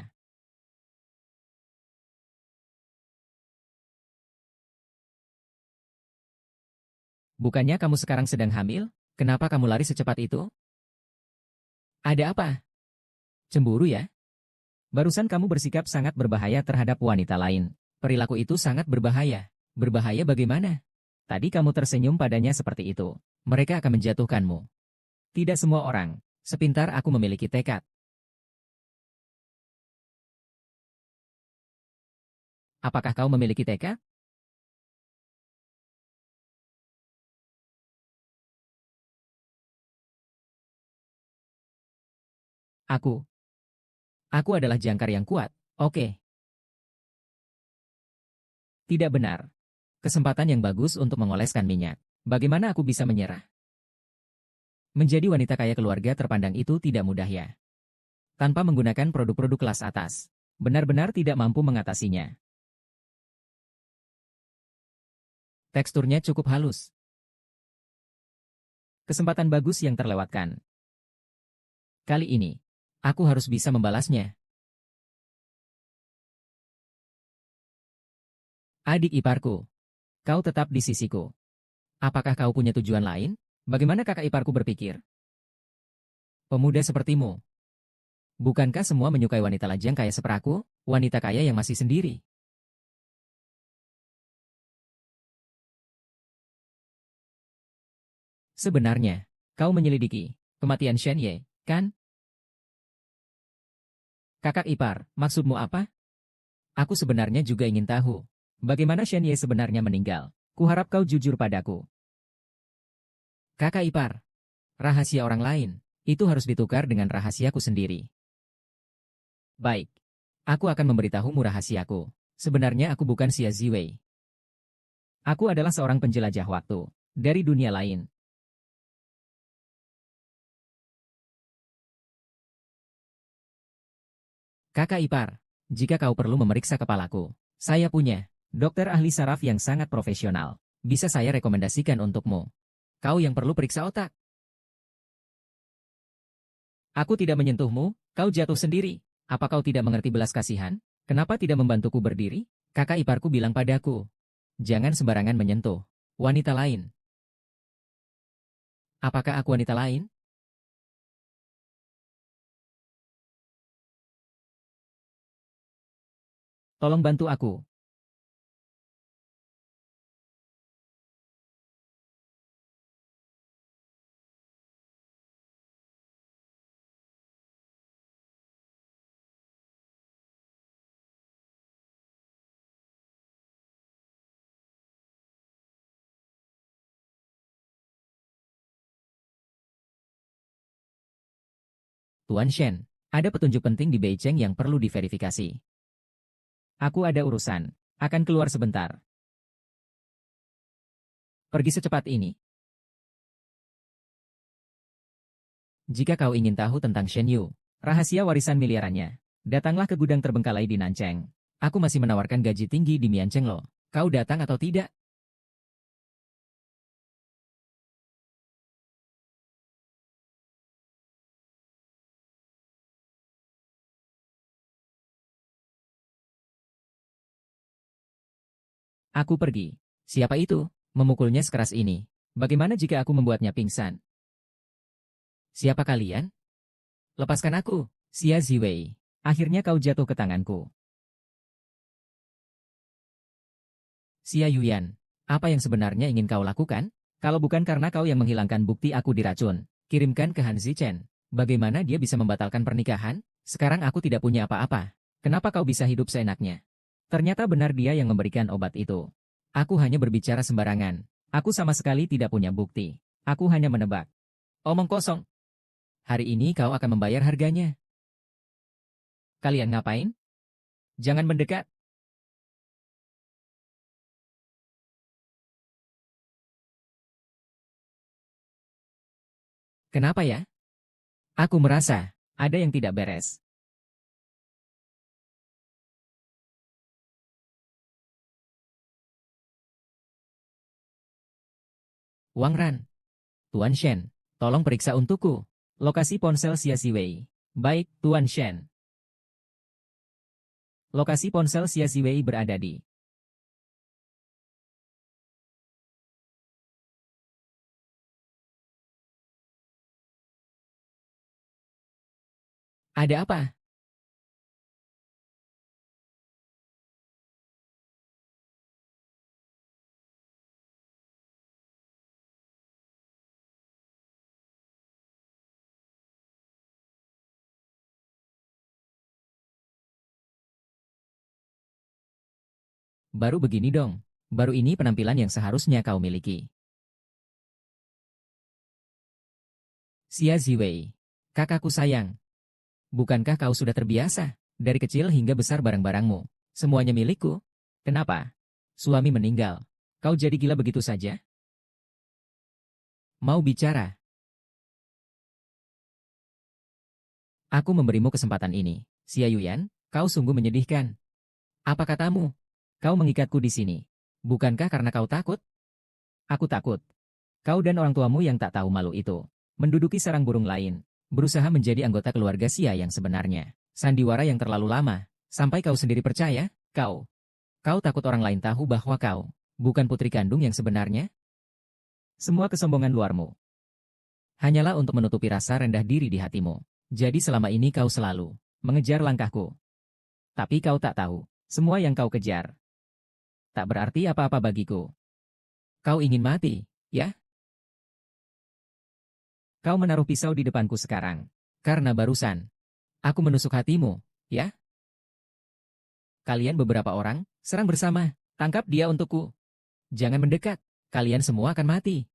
Bukannya kamu sekarang sedang hamil? Kenapa kamu lari secepat itu? Ada apa? Cemburu ya? Barusan kamu bersikap sangat berbahaya terhadap wanita lain. Perilaku itu sangat berbahaya. Berbahaya bagaimana? Tadi kamu tersenyum padanya seperti itu. Mereka akan menjatuhkanmu. Tidak semua orang. Sepintar aku memiliki tekad. Apakah kau memiliki tekad? Aku. Aku adalah jangkar yang kuat. Oke. Tidak benar. Kesempatan yang bagus untuk mengoleskan minyak. Bagaimana aku bisa menyerah? Menjadi wanita kaya keluarga terpandang itu tidak mudah ya. Tanpa menggunakan produk-produk kelas atas. Benar-benar tidak mampu mengatasinya. Teksturnya cukup halus. Kesempatan bagus yang terlewatkan. Kali ini, aku harus bisa membalasnya. Adik iparku, kau tetap di sisiku. Apakah kau punya tujuan lain? Bagaimana kakak iparku berpikir? Pemuda sepertimu. Bukankah semua menyukai wanita lajang kaya seperaku? Wanita kaya yang masih sendiri. Sebenarnya, kau menyelidiki kematian Shen Ye, kan? Kakak ipar, maksudmu apa? Aku sebenarnya juga ingin tahu. Bagaimana Shen Ye sebenarnya meninggal? Kuharap kau jujur padaku. Kakak ipar, rahasia orang lain, itu harus ditukar dengan rahasiaku sendiri. Baik, aku akan memberitahumu rahasiaku. Sebenarnya aku bukan Xia Ziwei. Aku adalah seorang penjelajah waktu, dari dunia lain. Kakak ipar, jika kau perlu memeriksa kepalaku, saya punya dokter ahli saraf yang sangat profesional. Bisa saya rekomendasikan untukmu. Kau yang perlu periksa otak. Aku tidak menyentuhmu, kau jatuh sendiri. Apa kau tidak mengerti belas kasihan? Kenapa tidak membantuku berdiri? Kakak iparku bilang padaku, jangan sembarangan menyentuh wanita lain. Apakah aku wanita lain? Tolong bantu aku. Tuan Shen, ada petunjuk penting di Beijing yang perlu diverifikasi. Aku ada urusan, akan keluar sebentar. Pergi secepat ini. Jika kau ingin tahu tentang Shen Yu, rahasia warisan miliarannya, datanglah ke gudang terbengkalai di Nancheng. Aku masih menawarkan gaji tinggi di Miancheng loh. Kau datang atau tidak? Aku pergi. Siapa itu? Memukulnya sekeras ini. Bagaimana jika aku membuatnya pingsan? Siapa kalian? Lepaskan aku, Xia Ziwei. Akhirnya kau jatuh ke tanganku. Xia Yuyan, apa yang sebenarnya ingin kau lakukan? Kalau bukan karena kau yang menghilangkan bukti aku diracun, kirimkan ke Han Zichen. Bagaimana dia bisa membatalkan pernikahan? Sekarang aku tidak punya apa-apa. Kenapa kau bisa hidup seenaknya? Ternyata benar dia yang memberikan obat itu. Aku hanya berbicara sembarangan. Aku sama sekali tidak punya bukti. Aku hanya menebak. Omong kosong. Hari ini kau akan membayar harganya. Kalian ngapain? Jangan mendekat. Kenapa ya? Aku merasa ada yang tidak beres. Wang Ran, Tuan Shen, tolong periksa untukku. Lokasi ponsel Xia Ziwei. Baik, Tuan Shen. Lokasi ponsel Xia Ziwei berada di... Ada apa? Baru begini dong. Baru ini penampilan yang seharusnya kau miliki. Xia Ziwei. Kakakku sayang. Bukankah kau sudah terbiasa? Dari kecil hingga besar barang-barangmu. Semuanya milikku. Kenapa? Suami meninggal. Kau jadi gila begitu saja? Mau bicara? Aku memberimu kesempatan ini. Xia Yuyan, kau sungguh menyedihkan. Apa katamu? Kau mengikatku di sini. Bukankah karena kau takut? Aku takut. Kau dan orang tuamu yang tak tahu malu itu menduduki sarang burung lain, berusaha menjadi anggota keluarga Xia yang sebenarnya. Sandiwara yang terlalu lama, sampai kau sendiri percaya, kau takut orang lain tahu bahwa kau bukan putri kandung yang sebenarnya? Semua kesombongan luarmu hanyalah untuk menutupi rasa rendah diri di hatimu. Jadi selama ini kau selalu mengejar langkahku. Tapi kau tak tahu, semua yang kau kejar tak berarti apa-apa bagiku. Kau ingin mati, ya? Kau menaruh pisau di depanku sekarang. Karena barusan, aku menusuk hatimu, ya? Kalian beberapa orang, serang bersama. Tangkap dia untukku. Jangan mendekat. Kalian semua akan mati.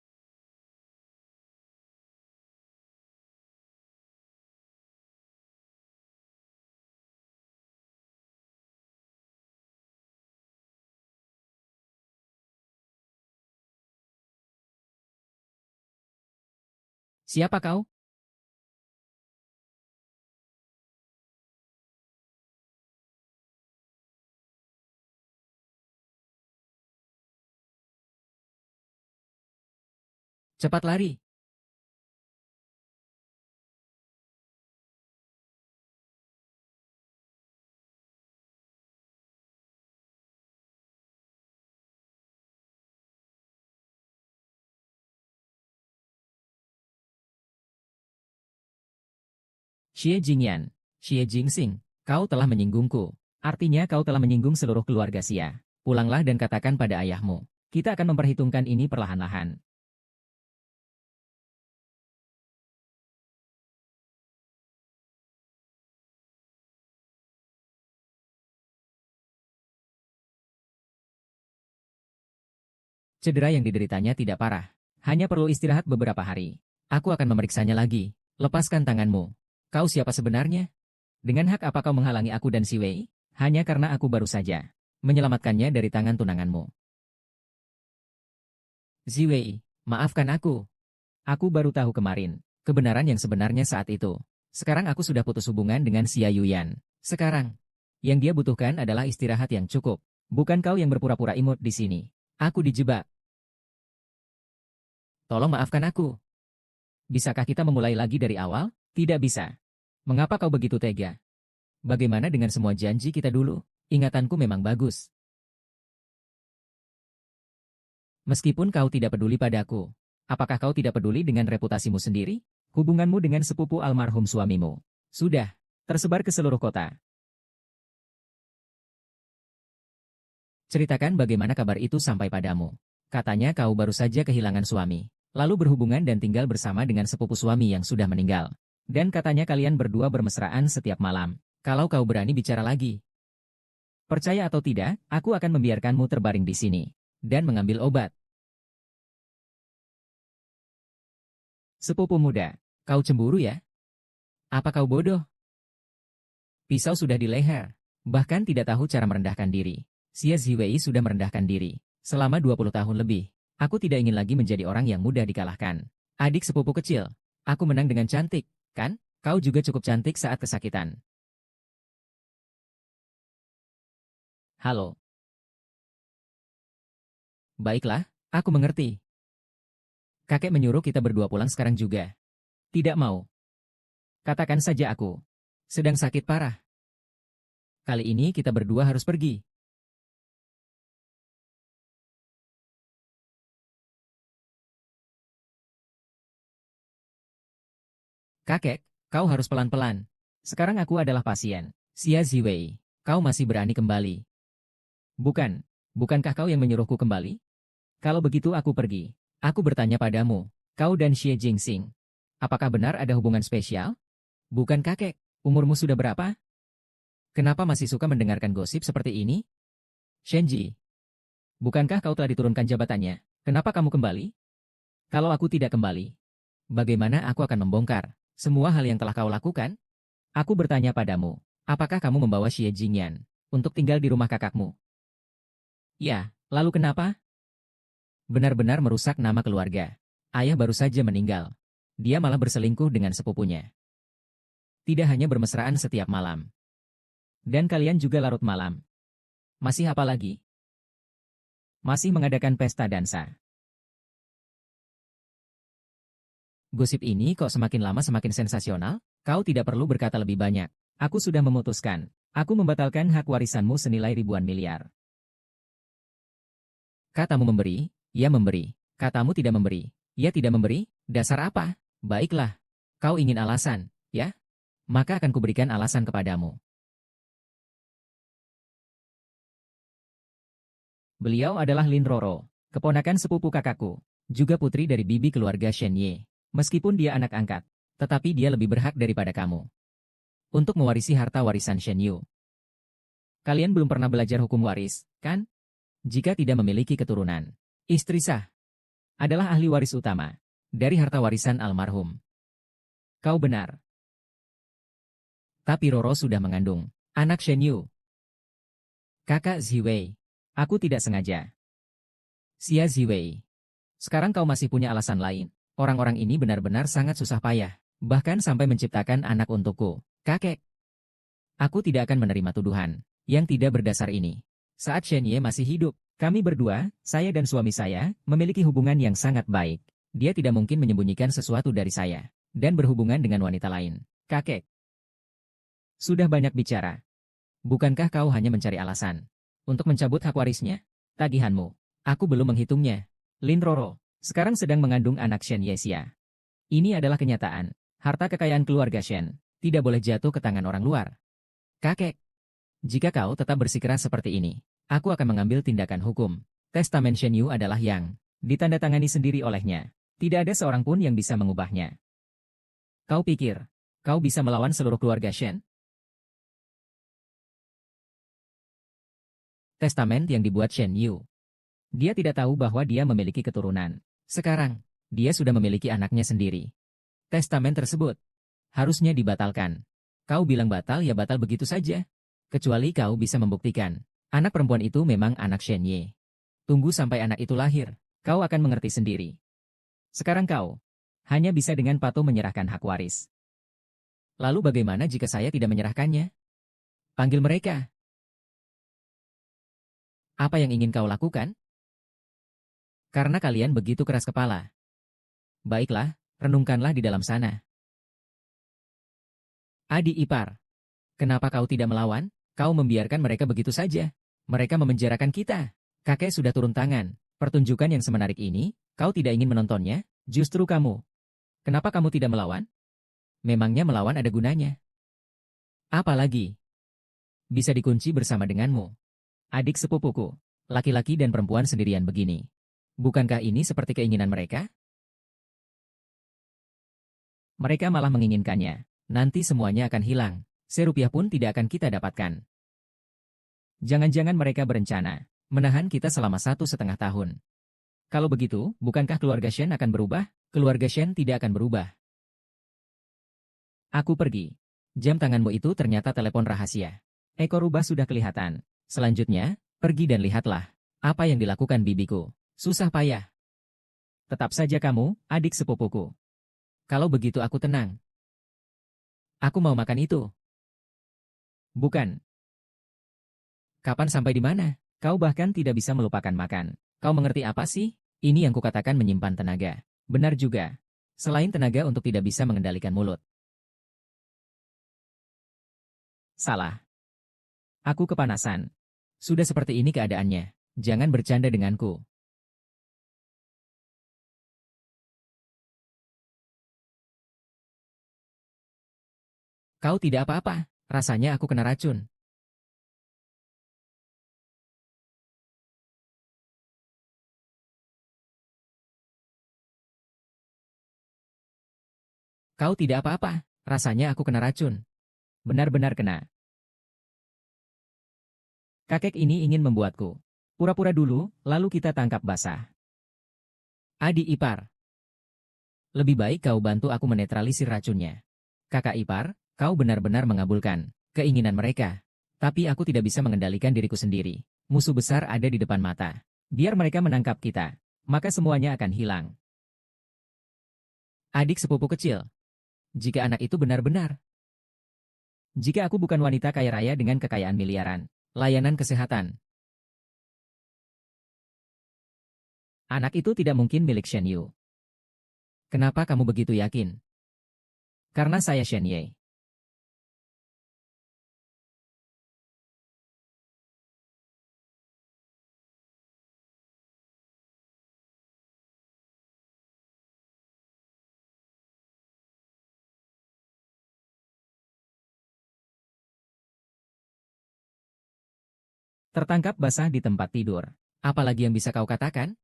Siapa kau? Cepat lari. Xie Jingyan, Xie Jingxing, kau telah menyinggungku. Artinya kau telah menyinggung seluruh keluarga Xia. Pulanglah dan katakan pada ayahmu. Kita akan memperhitungkan ini perlahan-lahan. Cedera yang dideritanya tidak parah. Hanya perlu istirahat beberapa hari. Aku akan memeriksanya lagi. Lepaskan tanganmu. Kau siapa sebenarnya? Dengan hak apa kau menghalangi aku dan si Wei? Hanya karena aku baru saja menyelamatkannya dari tangan tunanganmu. Ziwei, maafkan aku. Aku baru tahu kemarin kebenaran yang sebenarnya saat itu. Sekarang aku sudah putus hubungan dengan Xia Yuyan. Sekarang, yang dia butuhkan adalah istirahat yang cukup. Bukan kau yang berpura-pura imut di sini. Aku dijebak. Tolong maafkan aku. Bisakah kita memulai lagi dari awal? Tidak bisa. Mengapa kau begitu tega? Bagaimana dengan semua janji kita dulu? Ingatanku memang bagus. Meskipun kau tidak peduli padaku, apakah kau tidak peduli dengan reputasimu sendiri? Hubunganmu dengan sepupu almarhum suamimu sudah tersebar ke seluruh kota. Ceritakan bagaimana kabar itu sampai padamu. Katanya kau baru saja kehilangan suami, lalu berhubungan dan tinggal bersama dengan sepupu suami yang sudah meninggal. Dan katanya kalian berdua bermesraan setiap malam. Kalau kau berani bicara lagi, percaya atau tidak, aku akan membiarkanmu terbaring di sini dan mengambil obat. Sepupu muda, kau cemburu ya? Apa kau bodoh? Pisau sudah di leher. Bahkan tidak tahu cara merendahkan diri. Xia Ziwei sudah merendahkan diri. Selama 20 tahun lebih. Aku tidak ingin lagi menjadi orang yang mudah dikalahkan. Adik sepupu kecil. Aku menang dengan cantik, kan? Kau juga cukup cantik saat kesakitan. Halo. Baiklah, aku mengerti. Kakek menyuruh kita berdua pulang sekarang juga. Tidak mau. Katakan saja aku sedang sakit parah. Kali ini kita berdua harus pergi. Kakek, kau harus pelan-pelan. Sekarang aku adalah pasien. Xia Ziwei, kau masih berani kembali. Bukankah kau yang menyuruhku kembali? Kalau begitu aku pergi. Aku bertanya padamu, kau dan Xie Jingxing, apakah benar ada hubungan spesial? Bukan kakek, umurmu sudah berapa? Kenapa masih suka mendengarkan gosip seperti ini? Shenji, bukankah kau telah diturunkan jabatannya? Kenapa kamu kembali? Kalau aku tidak kembali, bagaimana aku akan membongkar semua hal yang telah kau lakukan? Aku bertanya padamu, apakah kamu membawa Xie Jingyan untuk tinggal di rumah kakakmu? Ya, lalu kenapa? Benar-benar merusak nama keluarga. Ayah baru saja meninggal. Dia malah berselingkuh dengan sepupunya. Tidak hanya bermesraan setiap malam. Dan kalian juga larut malam. Masih apa lagi? Masih mengadakan pesta dansa. Gosip ini kok semakin lama semakin sensasional? Kau tidak perlu berkata lebih banyak. Aku sudah memutuskan. Aku membatalkan hak warisanmu senilai ribuan miliar. Katamu memberi, ia memberi. Katamu tidak memberi, ia tidak memberi. Dasar apa? Baiklah. Kau ingin alasan, ya? Maka akan kuberikan alasan kepadamu. Beliau adalah Lin Roro, keponakan sepupu kakakku, juga putri dari bibi keluarga Shen Ye. Meskipun dia anak angkat, tetapi dia lebih berhak daripada kamu untuk mewarisi harta warisan Shen Yu. Kalian belum pernah belajar hukum waris, kan? Jika tidak memiliki keturunan, istri sah adalah ahli waris utama dari harta warisan almarhum. Kau benar. Tapi Roro sudah mengandung anak Shen Yu. Kakak Ziwei, aku tidak sengaja. Xia Ziwei, sekarang kau masih punya alasan lain. Orang-orang ini benar-benar sangat susah payah, bahkan sampai menciptakan anak untukku. Kakek, aku tidak akan menerima tuduhan yang tidak berdasar ini. Saat Shen Ye masih hidup, kami berdua, saya dan suami saya, memiliki hubungan yang sangat baik. Dia tidak mungkin menyembunyikan sesuatu dari saya dan berhubungan dengan wanita lain. Kakek, sudah banyak bicara. Bukankah kau hanya mencari alasan untuk mencabut hak warisnya? Tagihanmu, aku belum menghitungnya. Lin Roro sekarang sedang mengandung anak Shen Yesia. Ini adalah kenyataan. Harta kekayaan keluarga Shen tidak boleh jatuh ke tangan orang luar. Kakek, jika kau tetap bersikeras seperti ini, aku akan mengambil tindakan hukum. Testamen Shen Yu adalah yang ditandatangani sendiri olehnya. Tidak ada seorang pun yang bisa mengubahnya. Kau pikir, kau bisa melawan seluruh keluarga Shen? Testamen yang dibuat Shen Yu. Dia tidak tahu bahwa dia memiliki keturunan. Sekarang, dia sudah memiliki anaknya sendiri. Testamen tersebut harusnya dibatalkan. Kau bilang batal ya batal begitu saja. Kecuali kau bisa membuktikan, anak perempuan itu memang anak Shen Ye. Tunggu sampai anak itu lahir, kau akan mengerti sendiri. Sekarang kau hanya bisa dengan patuh menyerahkan hak waris. Lalu bagaimana jika saya tidak menyerahkannya? Panggil mereka. Apa yang ingin kau lakukan? Karena kalian begitu keras kepala. Baiklah, renungkanlah di dalam sana. Adik ipar, kenapa kau tidak melawan? Kau membiarkan mereka begitu saja. Mereka memenjarakan kita. Kakek sudah turun tangan. Pertunjukan yang semenarik ini, kau tidak ingin menontonnya? Justru kamu. Kenapa kamu tidak melawan? Memangnya melawan ada gunanya? Apalagi bisa dikunci bersama denganmu. Adik sepupuku, laki-laki dan perempuan sendirian begini. Bukankah ini seperti keinginan mereka? Mereka malah menginginkannya. Nanti semuanya akan hilang. Serupiah pun tidak akan kita dapatkan. Jangan-jangan mereka berencana menahan kita selama 1,5 tahun. Kalau begitu, bukankah keluarga Shen akan berubah? Keluarga Shen tidak akan berubah. Aku pergi. Jam tanganmu itu ternyata telepon rahasia. Ekor rubah sudah kelihatan. Selanjutnya, pergi dan lihatlah. Apa yang dilakukan bibiku. Susah payah. Tetap saja kamu, adik sepupuku. Kalau begitu aku tenang. Aku mau makan itu. Bukan. Kapan sampai di mana? Kau bahkan tidak bisa melupakan makan. Kau mengerti apa sih? Ini yang kukatakan menyimpan tenaga. Benar juga. Selain tenaga untuk tidak bisa mengendalikan mulut. Salah. Aku kepanasan. Sudah seperti ini keadaannya. Jangan bercanda denganku. Kau tidak apa-apa. Rasanya aku kena racun. Kau tidak apa-apa. Rasanya aku kena racun. Benar-benar kena. Kakek ini ingin membuatku. Pura-pura dulu, lalu kita tangkap basah. Adik ipar. Lebih baik kau bantu aku menetralisir racunnya. Kakak ipar, kau benar-benar mengabulkan keinginan mereka. Tapi aku tidak bisa mengendalikan diriku sendiri. Musuh besar ada di depan mata. Biar mereka menangkap kita, maka semuanya akan hilang. Adik sepupu kecil. Jika anak itu benar-benar. Jika aku bukan wanita kaya raya dengan kekayaan miliaran. Layanan kesehatan. Anak itu tidak mungkin milik Shen Yu. Kenapa kamu begitu yakin? Karena saya Shen Ye. Tertangkap basah di tempat tidur. Apalagi yang bisa kau katakan?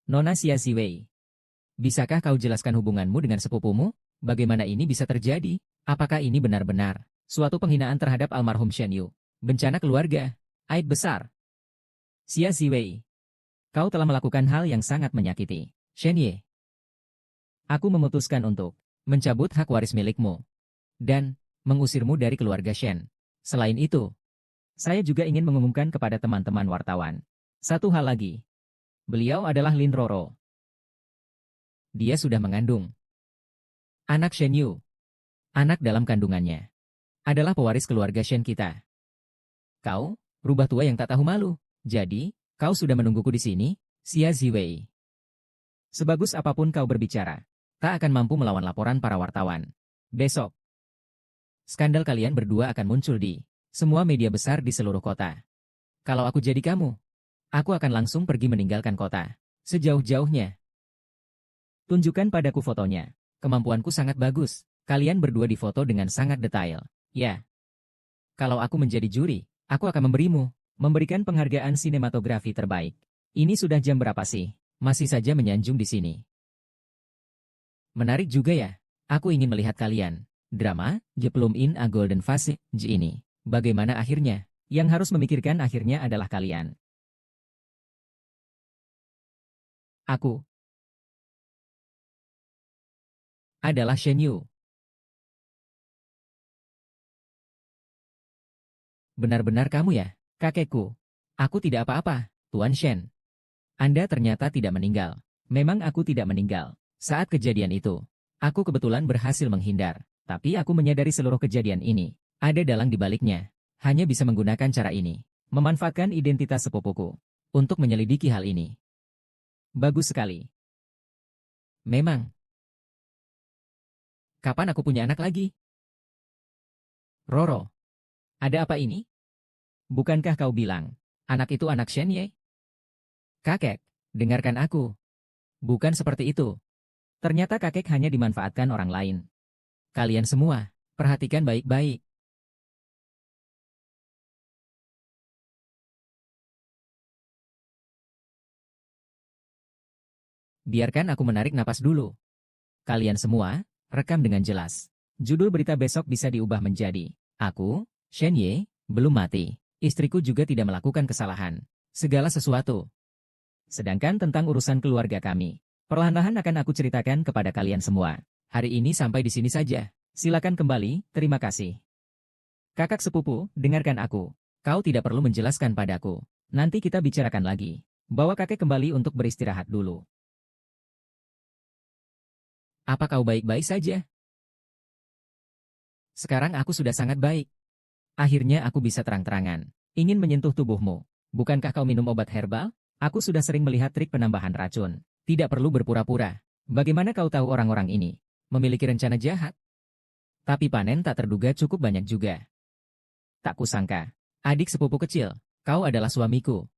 Nona Xia Ziwei. Bisakah kau jelaskan hubunganmu dengan sepupumu? Bagaimana ini bisa terjadi? Apakah ini benar-benar suatu penghinaan terhadap almarhum Shen Yu? Bencana keluarga? Aib besar? Xia Ziwei. Kau telah melakukan hal yang sangat menyakiti. Shen Ye. Aku memutuskan untuk mencabut hak waris milikmu. Dan mengusirmu dari keluarga Shen. Selain itu, saya juga ingin mengumumkan kepada teman-teman wartawan. Satu hal lagi. Beliau adalah Lin Roro. Dia sudah mengandung anak Shen Yu. Anak dalam kandungannya adalah pewaris keluarga Shen kita. Kau, rubah tua yang tak tahu malu. Jadi, kau sudah menungguku di sini, Xia Ziwei. Sebagus apapun kau berbicara, tak akan mampu melawan laporan para wartawan. Besok, skandal kalian berdua akan muncul di semua media besar di seluruh kota. Kalau aku jadi kamu, aku akan langsung pergi meninggalkan kota. Sejauh-jauhnya. Tunjukkan padaku fotonya. Kemampuanku sangat bagus. Kalian berdua difoto dengan sangat detail. Ya. Kalau aku menjadi juri, aku akan memberikan penghargaan sinematografi terbaik. Ini sudah jam berapa sih? Masih saja menyanjung di sini. Menarik juga ya. Aku ingin melihat kalian. Drama, Jeplum in a Golden Fase, J ini. Bagaimana akhirnya? Yang harus memikirkan akhirnya adalah kalian. Aku adalah Shen Yu. Benar-benar kamu ya, kakekku. Aku tidak apa-apa, Tuan Shen. Anda ternyata tidak meninggal. Memang aku tidak meninggal. Saat kejadian itu, aku kebetulan berhasil menghindar. Tapi aku menyadari seluruh kejadian ini ada dalang di baliknya. Hanya bisa menggunakan cara ini. Memanfaatkan identitas sepupuku untuk menyelidiki hal ini. Bagus sekali. Memang. Kapan aku punya anak lagi? Roro. Ada apa ini? Bukankah kau bilang, anak itu anak Shen Ye? Kakek, dengarkan aku. Bukan seperti itu. Ternyata kakek hanya dimanfaatkan orang lain. Kalian semua, perhatikan baik-baik. Biarkan aku menarik napas dulu. Kalian semua, rekam dengan jelas. Judul berita besok bisa diubah menjadi, Aku, Shen Ye, belum mati. Istriku juga tidak melakukan kesalahan. Segala sesuatu. Sedangkan tentang urusan keluarga kami, perlahan-lahan akan aku ceritakan kepada kalian semua. Hari ini sampai di sini saja. Silakan kembali, terima kasih. Kakak sepupu, dengarkan aku. Kau tidak perlu menjelaskan padaku. Nanti kita bicarakan lagi. Bawa kakek kembali untuk beristirahat dulu. Apa kau baik-baik saja? Sekarang aku sudah sangat baik. Akhirnya aku bisa terang-terangan. Ingin menyentuh tubuhmu. Bukankah kau minum obat herbal? Aku sudah sering melihat trik penambahan racun. Tidak perlu berpura-pura. Bagaimana kau tahu orang-orang ini memiliki rencana jahat? Tapi panen tak terduga cukup banyak juga. Tak kusangka. Adik sepupu kecil, kau adalah suamiku.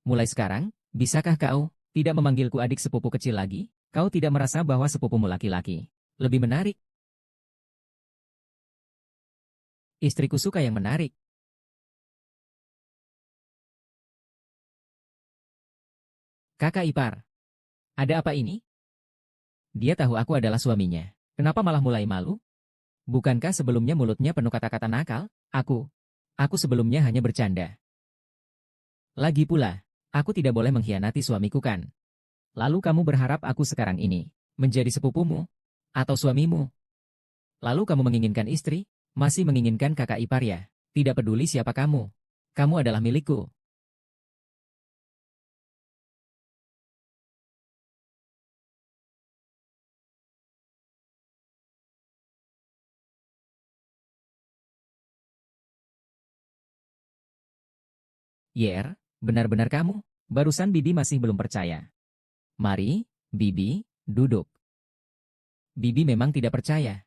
Mulai sekarang, bisakah kau tidak memanggilku adik sepupu kecil lagi? Kau tidak merasa bahwa sepupumu laki-laki lebih menarik? Istriku suka yang menarik. Kakak ipar, ada apa ini? Dia tahu aku adalah suaminya. Kenapa malah mulai malu? Bukankah sebelumnya mulutnya penuh kata-kata nakal? Aku sebelumnya hanya bercanda. Lagi pula, aku tidak boleh mengkhianati suamiku kan? Lalu kamu berharap aku sekarang ini menjadi sepupumu? Atau suamimu? Lalu kamu menginginkan istri? Masih menginginkan kakak ipar ya? Tidak peduli siapa kamu. Kamu adalah milikku. Yer, benar-benar kamu? Barusan Bibi masih belum percaya. Mari, Bibi, duduk. Bibi memang tidak percaya.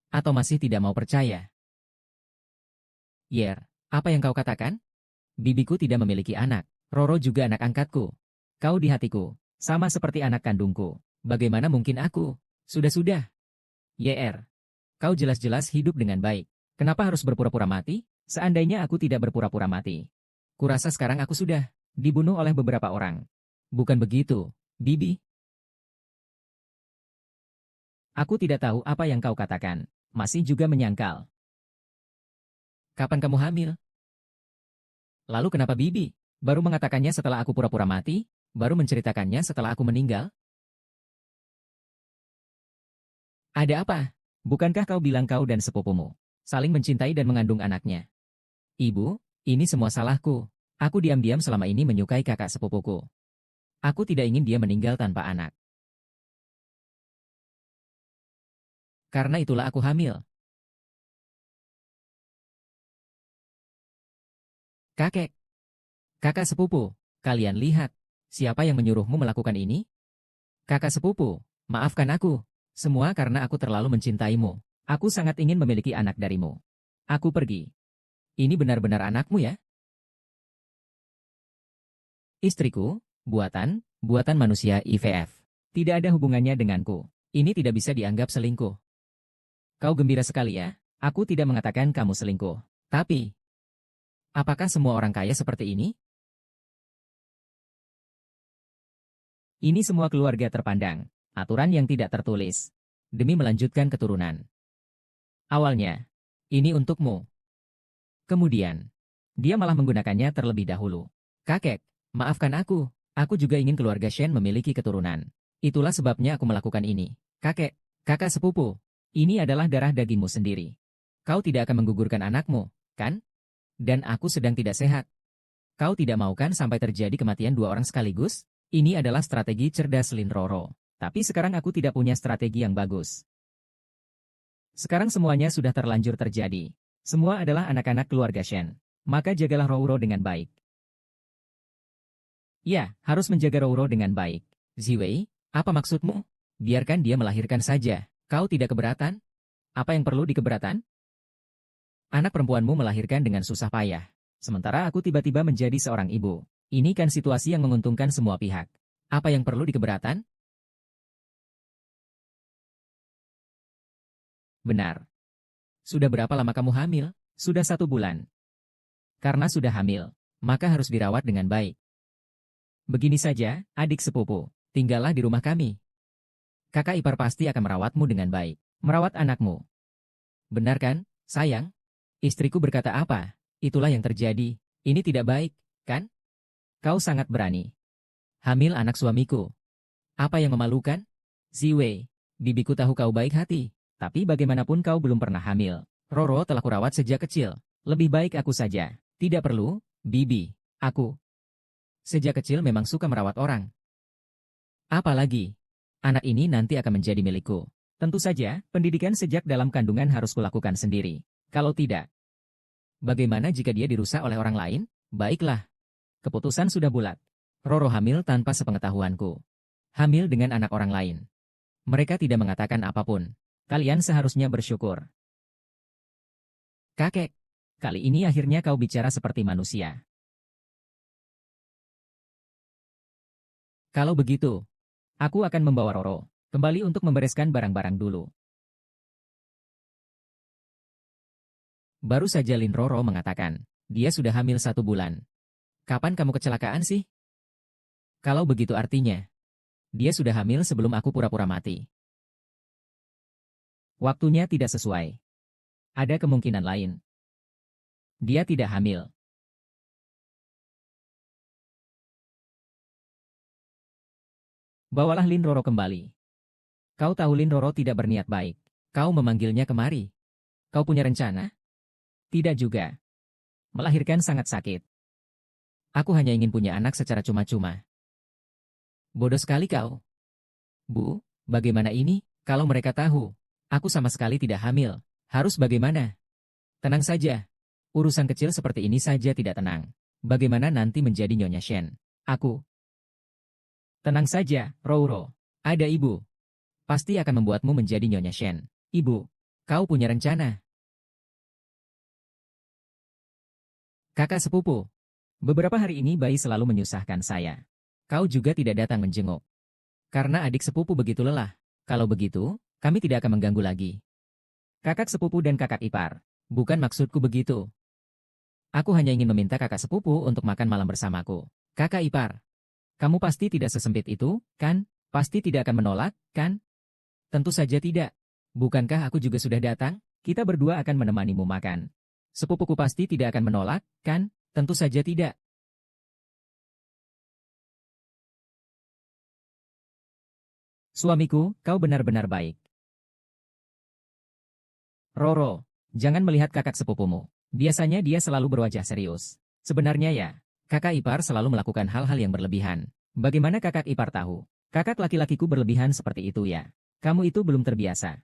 Atau masih tidak mau percaya? Yer, apa yang kau katakan? Bibiku tidak memiliki anak. Roro juga anak angkatku. Kau di hatiku, sama seperti anak kandungku. Bagaimana mungkin aku? Sudah-sudah. YR, kau jelas-jelas hidup dengan baik. Kenapa harus berpura-pura mati? Seandainya aku tidak berpura-pura mati. Kurasa sekarang aku sudah dibunuh oleh beberapa orang. Bukan begitu, Bibi? Aku tidak tahu apa yang kau katakan. Masih juga menyangkal. Kapan kamu hamil? Lalu kenapa Bibi baru mengatakannya setelah aku pura-pura mati? Baru menceritakannya setelah aku meninggal? Ada apa? Bukankah kau bilang kau dan sepupumu saling mencintai dan mengandung anaknya? Ibu, ini semua salahku. Aku diam-diam selama ini menyukai kakak sepupuku. Aku tidak ingin dia meninggal tanpa anak. Karena itulah aku hamil. Kakek, kakak sepupu, kalian lihat. Siapa yang menyuruhmu melakukan ini? Kakak sepupu, maafkan aku. Semua karena aku terlalu mencintaimu. Aku sangat ingin memiliki anak darimu. Aku pergi. Ini benar-benar anakmu ya? Istriku, buatan manusia IVF. Tidak ada hubungannya denganku. Ini tidak bisa dianggap selingkuh. Kau gembira sekali ya? Aku tidak mengatakan kamu selingkuh. Tapi, apakah semua orang kaya seperti ini? Ini semua keluarga terpandang. Aturan yang tidak tertulis. Demi melanjutkan keturunan. Awalnya, ini untukmu. Kemudian, dia malah menggunakannya terlebih dahulu. Kakek, maafkan aku. Aku juga ingin keluarga Shen memiliki keturunan. Itulah sebabnya aku melakukan ini. Kakek, kakak sepupu, ini adalah darah dagingmu sendiri. Kau tidak akan menggugurkan anakmu, kan? Dan aku sedang tidak sehat. Kau tidak mau kan sampai terjadi kematian dua orang sekaligus? Ini adalah strategi cerdas Lin Roro. Tapi sekarang aku tidak punya strategi yang bagus. Sekarang semuanya sudah terlanjur terjadi. Semua adalah anak-anak keluarga Shen. Maka jagalah Rouro dengan baik. Ya, harus menjaga Rouro dengan baik. Ziwei, apa maksudmu? Biarkan dia melahirkan saja. Kau tidak keberatan? Apa yang perlu dikeberatan? Anak perempuanmu melahirkan dengan susah payah. Sementara aku tiba-tiba menjadi seorang ibu. Ini kan situasi yang menguntungkan semua pihak. Apa yang perlu dikeberatan? Benar. Sudah berapa lama kamu hamil? Sudah 1 bulan. Karena sudah hamil, maka harus dirawat dengan baik. Begini saja, adik sepupu, tinggallah di rumah kami. Kakak ipar pasti akan merawatmu dengan baik. Merawat anakmu. Benar kan, sayang? Istriku berkata apa? Itulah yang terjadi. Ini tidak baik, kan? Kau sangat berani. Hamil anak suamiku. Apa yang memalukan? Ziwei, Bibiku tahu kau baik hati, tapi bagaimanapun kau belum pernah hamil. Roro telah kurawat sejak kecil. Lebih baik aku saja. Tidak perlu, Bibi. Aku sejak kecil memang suka merawat orang. Apalagi, anak ini nanti akan menjadi milikku. Tentu saja, pendidikan sejak dalam kandungan harus kulakukan sendiri. Kalau tidak, bagaimana jika dia dirusak oleh orang lain? Baiklah, keputusan sudah bulat. Roro hamil tanpa sepengetahuanku. Hamil dengan anak orang lain. Mereka tidak mengatakan apapun. Kalian seharusnya bersyukur. Kakek, kali ini akhirnya kau bicara seperti manusia. Kalau begitu, aku akan membawa Roro kembali untuk membereskan barang-barang dulu. Baru saja Lin Roro mengatakan, dia sudah hamil 1 bulan. Kapan kamu kecelakaan sih? Kalau begitu artinya, dia sudah hamil sebelum aku pura-pura mati. Waktunya tidak sesuai. Ada kemungkinan lain. Dia tidak hamil. Bawalah Lin Roro kembali. Kau tahu Lin Roro tidak berniat baik. Kau memanggilnya kemari. Kau punya rencana? Tidak juga. Melahirkan sangat sakit. Aku hanya ingin punya anak secara cuma-cuma. Bodoh sekali kau. Bu, bagaimana ini? Kalau mereka tahu, aku sama sekali tidak hamil. Harus bagaimana? Tenang saja. Urusan kecil seperti ini saja tidak tenang. Bagaimana nanti menjadi Nyonya Shen? Aku. Tenang saja, Roro. Ada ibu. Pasti akan membuatmu menjadi Nyonya Shen. Ibu, kau punya rencana. Kakak sepupu. Beberapa hari ini bayi selalu menyusahkan saya. Kau juga tidak datang menjenguk. Karena adik sepupu begitu lelah. Kalau begitu, kami tidak akan mengganggu lagi. Kakak sepupu dan kakak ipar. Bukan maksudku begitu. Aku hanya ingin meminta kakak sepupu untuk makan malam bersamaku. Kakak ipar. Kamu pasti tidak sesempit itu, kan? Pasti tidak akan menolak, kan? Tentu saja tidak. Bukankah aku juga sudah datang? Kita berdua akan menemanimu makan. Sepupuku pasti tidak akan menolak, kan? Tentu saja tidak. Suamiku, kau benar-benar baik. Roro, jangan melihat kakak sepupumu. Biasanya dia selalu berwajah serius. Sebenarnya ya, kakak ipar selalu melakukan hal-hal yang berlebihan. Bagaimana kakak ipar tahu? Kakak laki-lakiku berlebihan seperti itu ya. Kamu itu belum terbiasa.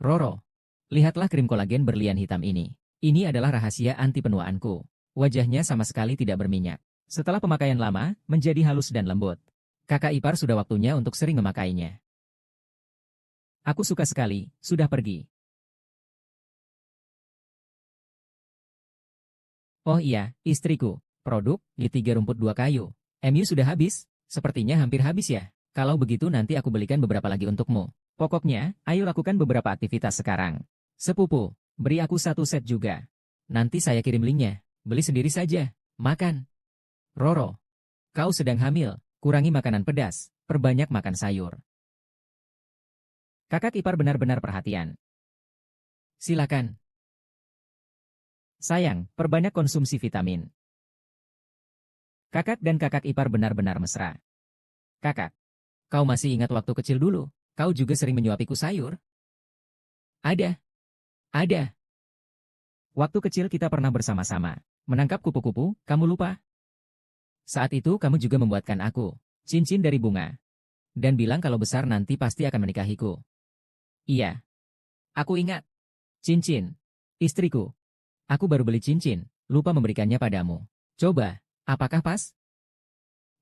Roro, lihatlah krim kolagen berlian hitam ini. Ini adalah rahasia anti penuaanku. Wajahnya sama sekali tidak berminyak. Setelah pemakaian lama, menjadi halus dan lembut. Kakak ipar sudah waktunya untuk sering memakainya. Aku suka sekali, sudah pergi. Oh iya, istriku. Produk, Y3 rumput 2 kayu. MU sudah habis? Sepertinya hampir habis ya. Kalau begitu nanti aku belikan beberapa lagi untukmu. Pokoknya, ayo lakukan beberapa aktivitas sekarang. Sepupu, beri aku 1 set juga. Nanti saya kirim linknya. Beli sendiri saja. Makan. Roro, kau sedang hamil. Kurangi makanan pedas. Perbanyak makan sayur. Kakak ipar benar-benar perhatian. Silakan. Sayang, perbanyak konsumsi vitamin. Kakak dan kakak ipar benar-benar mesra. Kakak, kau masih ingat waktu kecil dulu? Kau juga sering menyuapiku sayur? Ada. Ada. Waktu kecil kita pernah bersama-sama. Menangkap kupu-kupu, kamu lupa? Saat itu kamu juga membuatkan aku cincin dari bunga. Dan bilang kalau besar nanti pasti akan menikahiku. Iya. Aku ingat. Cincin. Istriku. Aku baru beli cincin, lupa memberikannya padamu. Coba, apakah pas?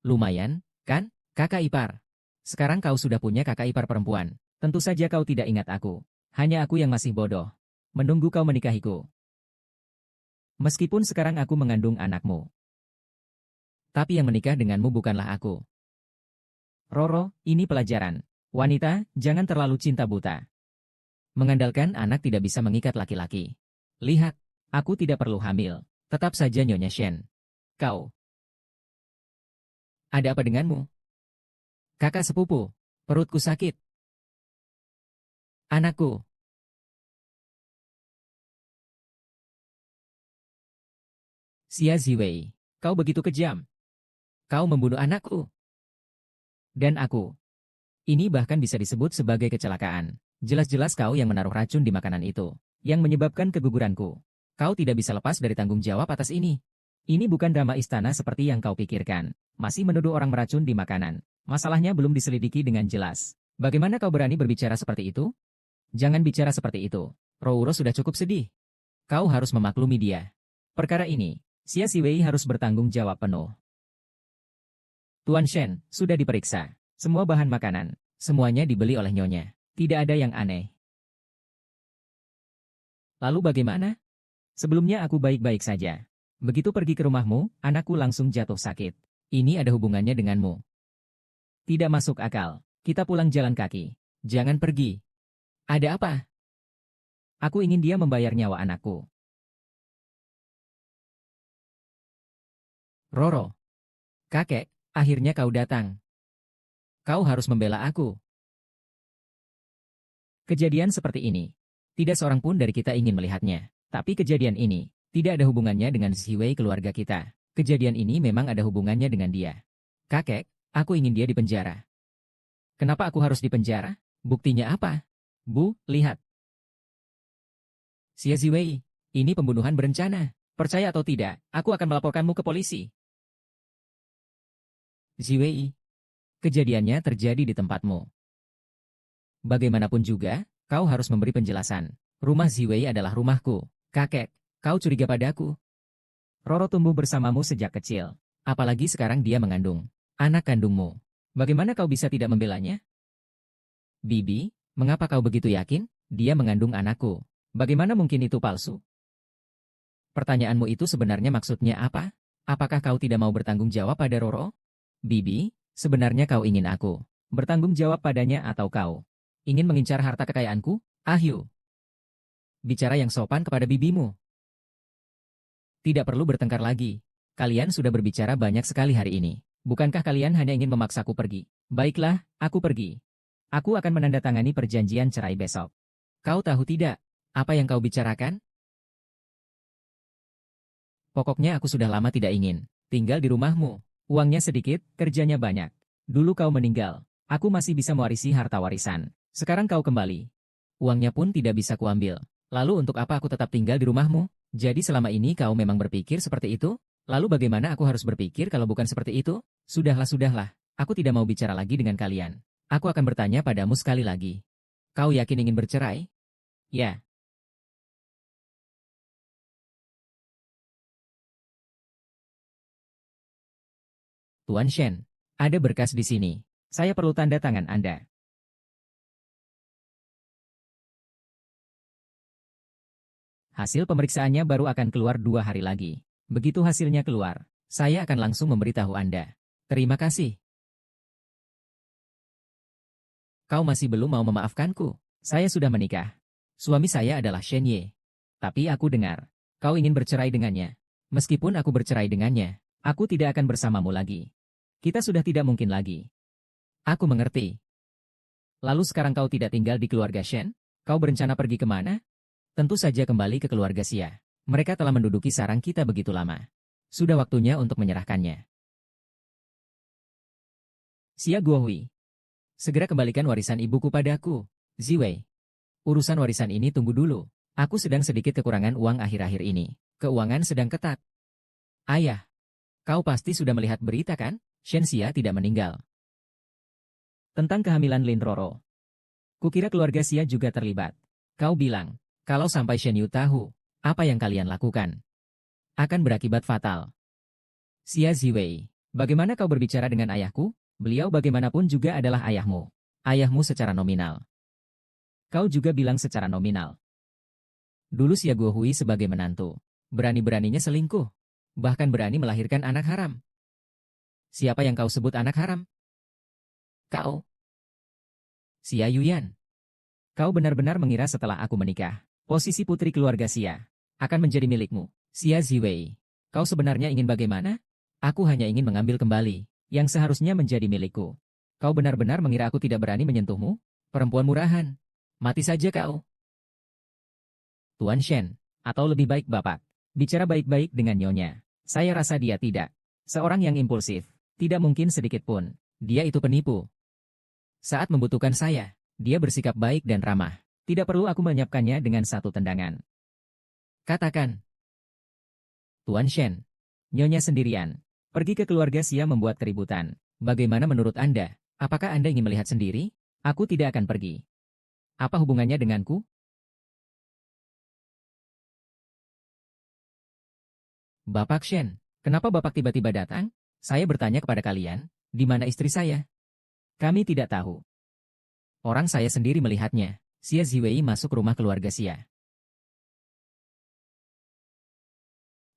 Lumayan, kan? Kakak ipar. Sekarang kau sudah punya kakak ipar perempuan. Tentu saja kau tidak ingat aku. Hanya aku yang masih bodoh. Menunggu kau menikahiku. Meskipun sekarang aku mengandung anakmu. Tapi yang menikah denganmu bukanlah aku. Roro, ini pelajaran. Wanita, jangan terlalu cinta buta. Mengandalkan anak tidak bisa mengikat laki-laki. Lihat, aku tidak perlu hamil. Tetap saja Nyonya Shen. Kau. Ada apa denganmu? Kakak sepupu, perutku sakit. Anakku. Xia Ziwei, kau begitu kejam. Kau membunuh anakku. Dan aku. Ini bahkan bisa disebut sebagai kecelakaan. Jelas-jelas kau yang menaruh racun di makanan itu, yang menyebabkan keguguranku. Kau tidak bisa lepas dari tanggung jawab atas ini. Ini bukan drama istana seperti yang kau pikirkan. Masih menuduh orang meracun di makanan. Masalahnya belum diselidiki dengan jelas. Bagaimana kau berani berbicara seperti itu? Jangan bicara seperti itu. Rouro sudah cukup sedih. Kau harus memaklumi dia. Perkara ini, Xia Ziwei harus bertanggung jawab penuh. Tuan Shen, sudah diperiksa. Semua bahan makanan, semuanya dibeli oleh Nyonya. Tidak ada yang aneh. Lalu bagaimana? Sebelumnya aku baik-baik saja. Begitu pergi ke rumahmu, anakku langsung jatuh sakit. Ini ada hubungannya denganmu. Tidak masuk akal. Kita pulang jalan kaki. Jangan pergi. Ada apa? Aku ingin dia membayar nyawa anakku. Roro. Kakek, akhirnya kau datang. Kau harus membela aku. Kejadian seperti ini. Tidak seorang pun dari kita ingin melihatnya. Tapi kejadian ini tidak ada hubungannya dengan Ziwei keluarga kita. Kejadian ini memang ada hubungannya dengan dia. Kakek, aku ingin dia dipenjara. Kenapa aku harus dipenjara? Buktinya apa? Bu, lihat. Xia Ziwei, ini pembunuhan berencana. Percaya atau tidak, aku akan melaporkanmu ke polisi. Ziwei, kejadiannya terjadi di tempatmu. Bagaimanapun juga, kau harus memberi penjelasan. Rumah Ziwei adalah rumahku. Kakek, kau curiga padaku. Roro tumbuh bersamamu sejak kecil. Apalagi sekarang dia mengandung anak kandungmu. Bagaimana kau bisa tidak membelanya? Bibi, mengapa kau begitu yakin? Dia mengandung anakku. Bagaimana mungkin itu palsu? Pertanyaanmu itu sebenarnya maksudnya apa? Apakah kau tidak mau bertanggung jawab pada Roro? Bibi, sebenarnya kau ingin aku bertanggung jawab padanya atau kau ingin mengincar harta kekayaanku? Ahyu. Bicara yang sopan kepada bibimu. Tidak perlu bertengkar lagi. Kalian sudah berbicara banyak sekali hari ini. Bukankah kalian hanya ingin memaksaku pergi? Baiklah, aku pergi. Aku akan menandatangani perjanjian cerai besok. Kau tahu tidak, apa yang kau bicarakan? Pokoknya aku sudah lama tidak ingin tinggal di rumahmu. Uangnya sedikit, kerjanya banyak. Dulu kau meninggal, aku masih bisa mewarisi harta warisan. Sekarang kau kembali. Uangnya pun tidak bisa kuambil. Lalu untuk apa aku tetap tinggal di rumahmu? Jadi selama ini kau memang berpikir seperti itu? Lalu bagaimana aku harus berpikir kalau bukan seperti itu? Sudahlah. Aku tidak mau bicara lagi dengan kalian. Aku akan bertanya padamu sekali lagi. Kau yakin ingin bercerai? Ya. Tuan Shen, ada berkas di sini. Saya perlu tanda tangan Anda. Hasil pemeriksaannya baru akan keluar 2 hari lagi. Begitu hasilnya keluar, saya akan langsung memberitahu Anda. Terima kasih. Kau masih belum mau memaafkanku. Saya sudah menikah. Suami saya adalah Shen Ye. Tapi aku dengar, kau ingin bercerai dengannya. Meskipun aku bercerai dengannya, aku tidak akan bersamamu lagi. Kita sudah tidak mungkin lagi. Aku mengerti. Lalu sekarang kau tidak tinggal di keluarga Shen? Kau berencana pergi kemana? Tentu saja kembali ke keluarga Xia. Mereka telah menduduki sarang kita begitu lama. Sudah waktunya untuk menyerahkannya. Xia Guohui. Segera kembalikan warisan ibuku padaku. Ziwei. Urusan warisan ini tunggu dulu. Aku sedang sedikit kekurangan uang akhir-akhir ini. Keuangan sedang ketat. Ayah. Kau pasti sudah melihat berita kan? Shen Xia tidak meninggal. Tentang kehamilan Lin Roro. Kukira keluarga Xia juga terlibat. Kau bilang, kalau sampai Shen Yu tahu, apa yang kalian lakukan akan berakibat fatal. Xia Ziwei, bagaimana kau berbicara dengan ayahku? Beliau bagaimanapun juga adalah ayahmu. Ayahmu secara nominal. Kau juga bilang secara nominal. Dulu Xia Guohui sebagai menantu, berani-beraninya selingkuh. Bahkan berani melahirkan anak haram. Siapa yang kau sebut anak haram? Kau. Xia Yuyan. Kau benar-benar mengira setelah aku menikah, posisi putri keluarga Xia akan menjadi milikmu. Xia Ziwei. Kau sebenarnya ingin bagaimana? Aku hanya ingin mengambil kembali yang seharusnya menjadi milikku. Kau benar-benar mengira aku tidak berani menyentuhmu? Perempuan murahan. Mati saja kau. Tuan Shen, atau lebih baik Bapak, bicara baik-baik dengan Nyonya. Saya rasa dia tidak seorang yang impulsif. Tidak mungkin sedikit pun Dia itu penipu. Saat membutuhkan saya, dia bersikap baik dan ramah. Tidak perlu aku menyiapkannya dengan satu tendangan. Katakan, Tuan Shen, Nyonya sendirian. Pergi ke keluarga Xia membuat keributan. Bagaimana menurut Anda? Apakah Anda ingin melihat sendiri? Aku tidak akan pergi. Apa hubungannya denganku? Bapak Shen, kenapa Bapak tiba-tiba datang? Saya bertanya kepada kalian, di mana istri saya? Kami tidak tahu. Orang saya sendiri melihatnya. Xia Ziwei masuk rumah keluarga Xia.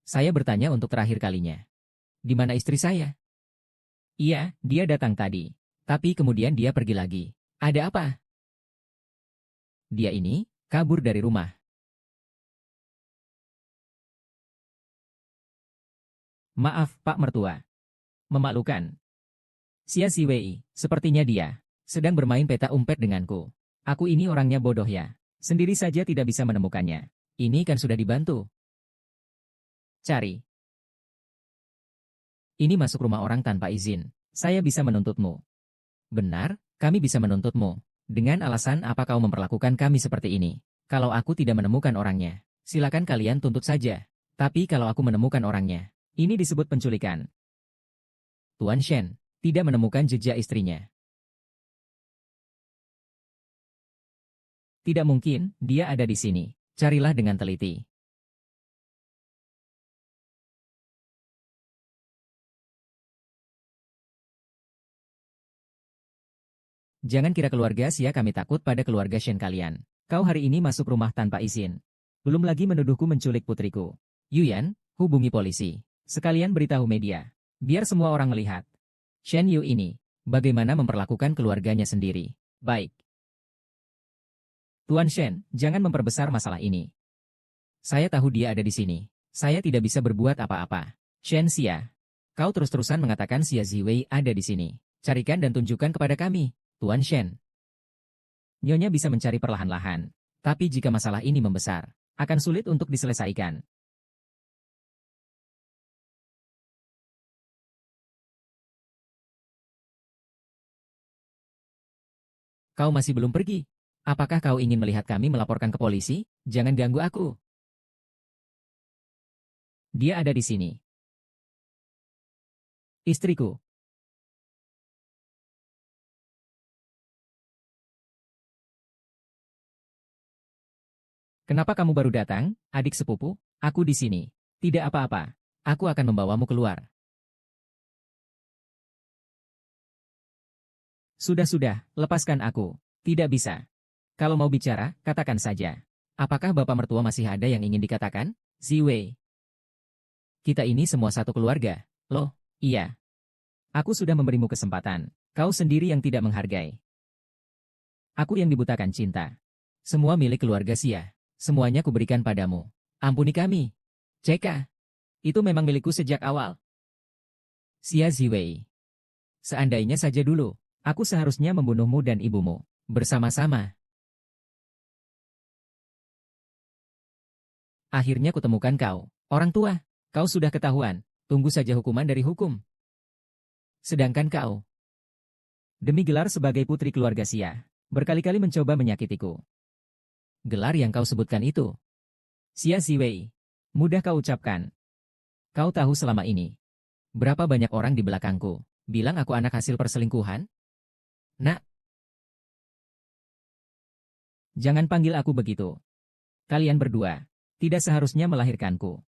Saya bertanya untuk terakhir kalinya. Di mana istri saya? Iya, dia datang tadi. Tapi kemudian dia pergi lagi. Ada apa? Dia ini kabur dari rumah. Maaf, Pak Mertua. Memalukan. Xia Ziwei, sepertinya dia sedang bermain peta umpet denganku. Aku ini orangnya bodoh ya. Sendiri saja tidak bisa menemukannya. Ini kan sudah dibantu. Cari. Ini masuk rumah orang tanpa izin. Saya bisa menuntutmu. Benar, kami bisa menuntutmu. Dengan alasan apa kau memperlakukan kami seperti ini? Kalau aku tidak menemukan orangnya, silakan kalian tuntut saja. Tapi kalau aku menemukan orangnya, ini disebut penculikan. Tuan Shen tidak menemukan jejak istrinya. Tidak mungkin, dia ada di sini. Carilah dengan teliti. Jangan kira keluarga Xia kami takut pada keluarga Shen kalian. Kau hari ini masuk rumah tanpa izin. Belum lagi menuduhku menculik putriku. Yuyan, hubungi polisi. Sekalian beritahu media. Biar semua orang melihat. Shen Yu ini, bagaimana memperlakukan keluarganya sendiri. Baik. Tuan Shen, jangan memperbesar masalah ini. Saya tahu dia ada di sini. Saya tidak bisa berbuat apa-apa. Shen Xia, kau terus-terusan mengatakan Xia Ziwei ada di sini. Carikan dan tunjukkan kepada kami, Tuan Shen. Nyonya bisa mencari perlahan-lahan. Tapi jika masalah ini membesar, akan sulit untuk diselesaikan. Kau masih belum pergi? Apakah kau ingin melihat kami melaporkan ke polisi? Jangan ganggu aku. Dia ada di sini. Istriku. Kenapa kamu baru datang, adik sepupu? Aku di sini. Tidak apa-apa. Aku akan membawamu keluar. Sudah-sudah, lepaskan aku. Tidak bisa. Kalau mau bicara, katakan saja. Apakah bapak mertua masih ada yang ingin dikatakan? Ziwei. Kita ini semua satu keluarga. Loh, iya. Aku sudah memberimu kesempatan. Kau sendiri yang tidak menghargai. Aku yang dibutakan cinta. Semua milik keluarga Xia. Semuanya kuberikan padamu. Ampuni kami. CK. Itu memang milikku sejak awal. Xia Ziwei. Seandainya saja dulu, aku seharusnya membunuhmu dan ibumu. Bersama-sama. Akhirnya kutemukan kau. Orang tua, kau sudah ketahuan. Tunggu saja hukuman dari hukum. Sedangkan kau, demi gelar sebagai putri keluarga Xia, berkali-kali mencoba menyakitiku. Gelar yang kau sebutkan itu. Xia Ziwei. Mudah kau ucapkan. Kau tahu selama ini. Berapa banyak orang di belakangku bilang aku anak hasil perselingkuhan? Nak, jangan panggil aku begitu. Kalian berdua tidak seharusnya melahirkanku.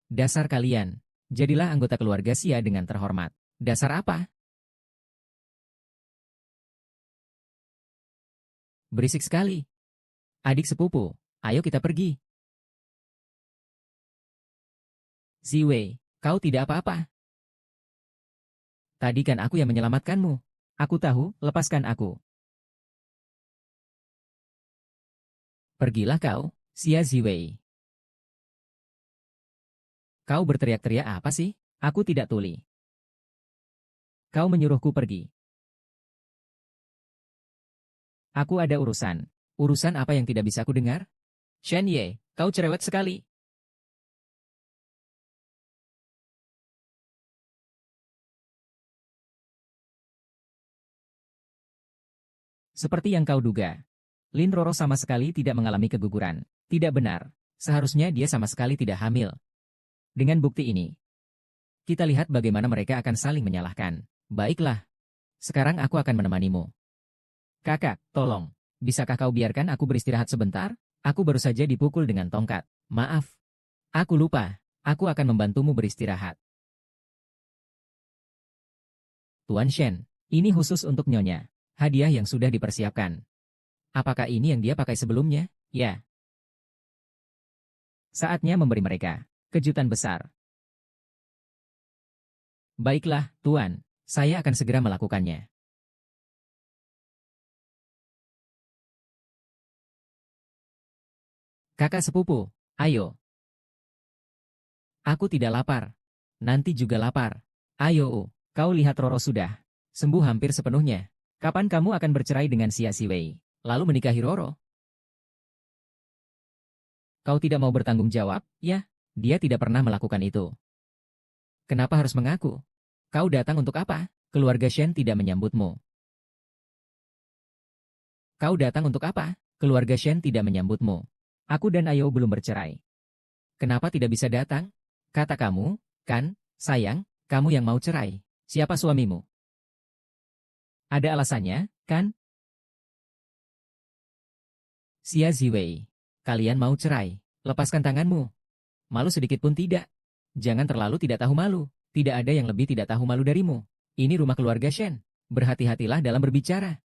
Dasar kalian, jadilah anggota keluarga Xia dengan terhormat. Dasar apa? Berisik sekali. Adik sepupu, ayo kita pergi. Ziwei, kau tidak apa-apa. Tadi kan aku yang menyelamatkanmu. Aku tahu, lepaskan aku. Pergilah kau, Xia Ziwei. Kau berteriak-teriak apa sih? Aku tidak tuli. Kau menyuruhku pergi. Aku ada urusan. Urusan apa yang tidak bisa aku dengar? Shen Ye, kau cerewet sekali. Seperti yang kau duga, Lin Roro sama sekali tidak mengalami keguguran. Tidak benar. Seharusnya dia sama sekali tidak hamil. Dengan bukti ini, kita lihat bagaimana mereka akan saling menyalahkan. Baiklah. Sekarang aku akan menemanimu. Kakak, tolong. Bisakah kau biarkan aku beristirahat sebentar? Aku baru saja dipukul dengan tongkat. Maaf. Aku lupa. Aku akan membantumu beristirahat. Tuan Shen, ini khusus untuk Nyonya. Hadiah yang sudah dipersiapkan. Apakah ini yang dia pakai sebelumnya? Ya. Saatnya memberi mereka kejutan besar. Baiklah, Tuan. Saya akan segera melakukannya. Kakak sepupu, ayo. Aku tidak lapar. Nanti juga lapar. Ayo, kau lihat Roro sudah sembuh hampir sepenuhnya. Kapan kamu akan bercerai dengan Xia Ziwei, lalu menikahi Roro? Kau tidak mau bertanggung jawab, ya? Dia tidak pernah melakukan itu. Kenapa harus mengaku? Kau datang untuk apa? Keluarga Shen tidak menyambutmu. Kau datang untuk apa? Keluarga Shen tidak menyambutmu. Aku dan Ayo belum bercerai. Kenapa tidak bisa datang? Kata kamu, kan, sayang, kamu yang mau cerai. Siapa suamimu? Ada alasannya, kan? Xia Ziwei. Kalian mau cerai. Lepaskan tanganmu. Malu sedikit pun tidak. Jangan terlalu tidak tahu malu. Tidak ada yang lebih tidak tahu malu darimu. Ini rumah keluarga Shen. Berhati-hatilah dalam berbicara.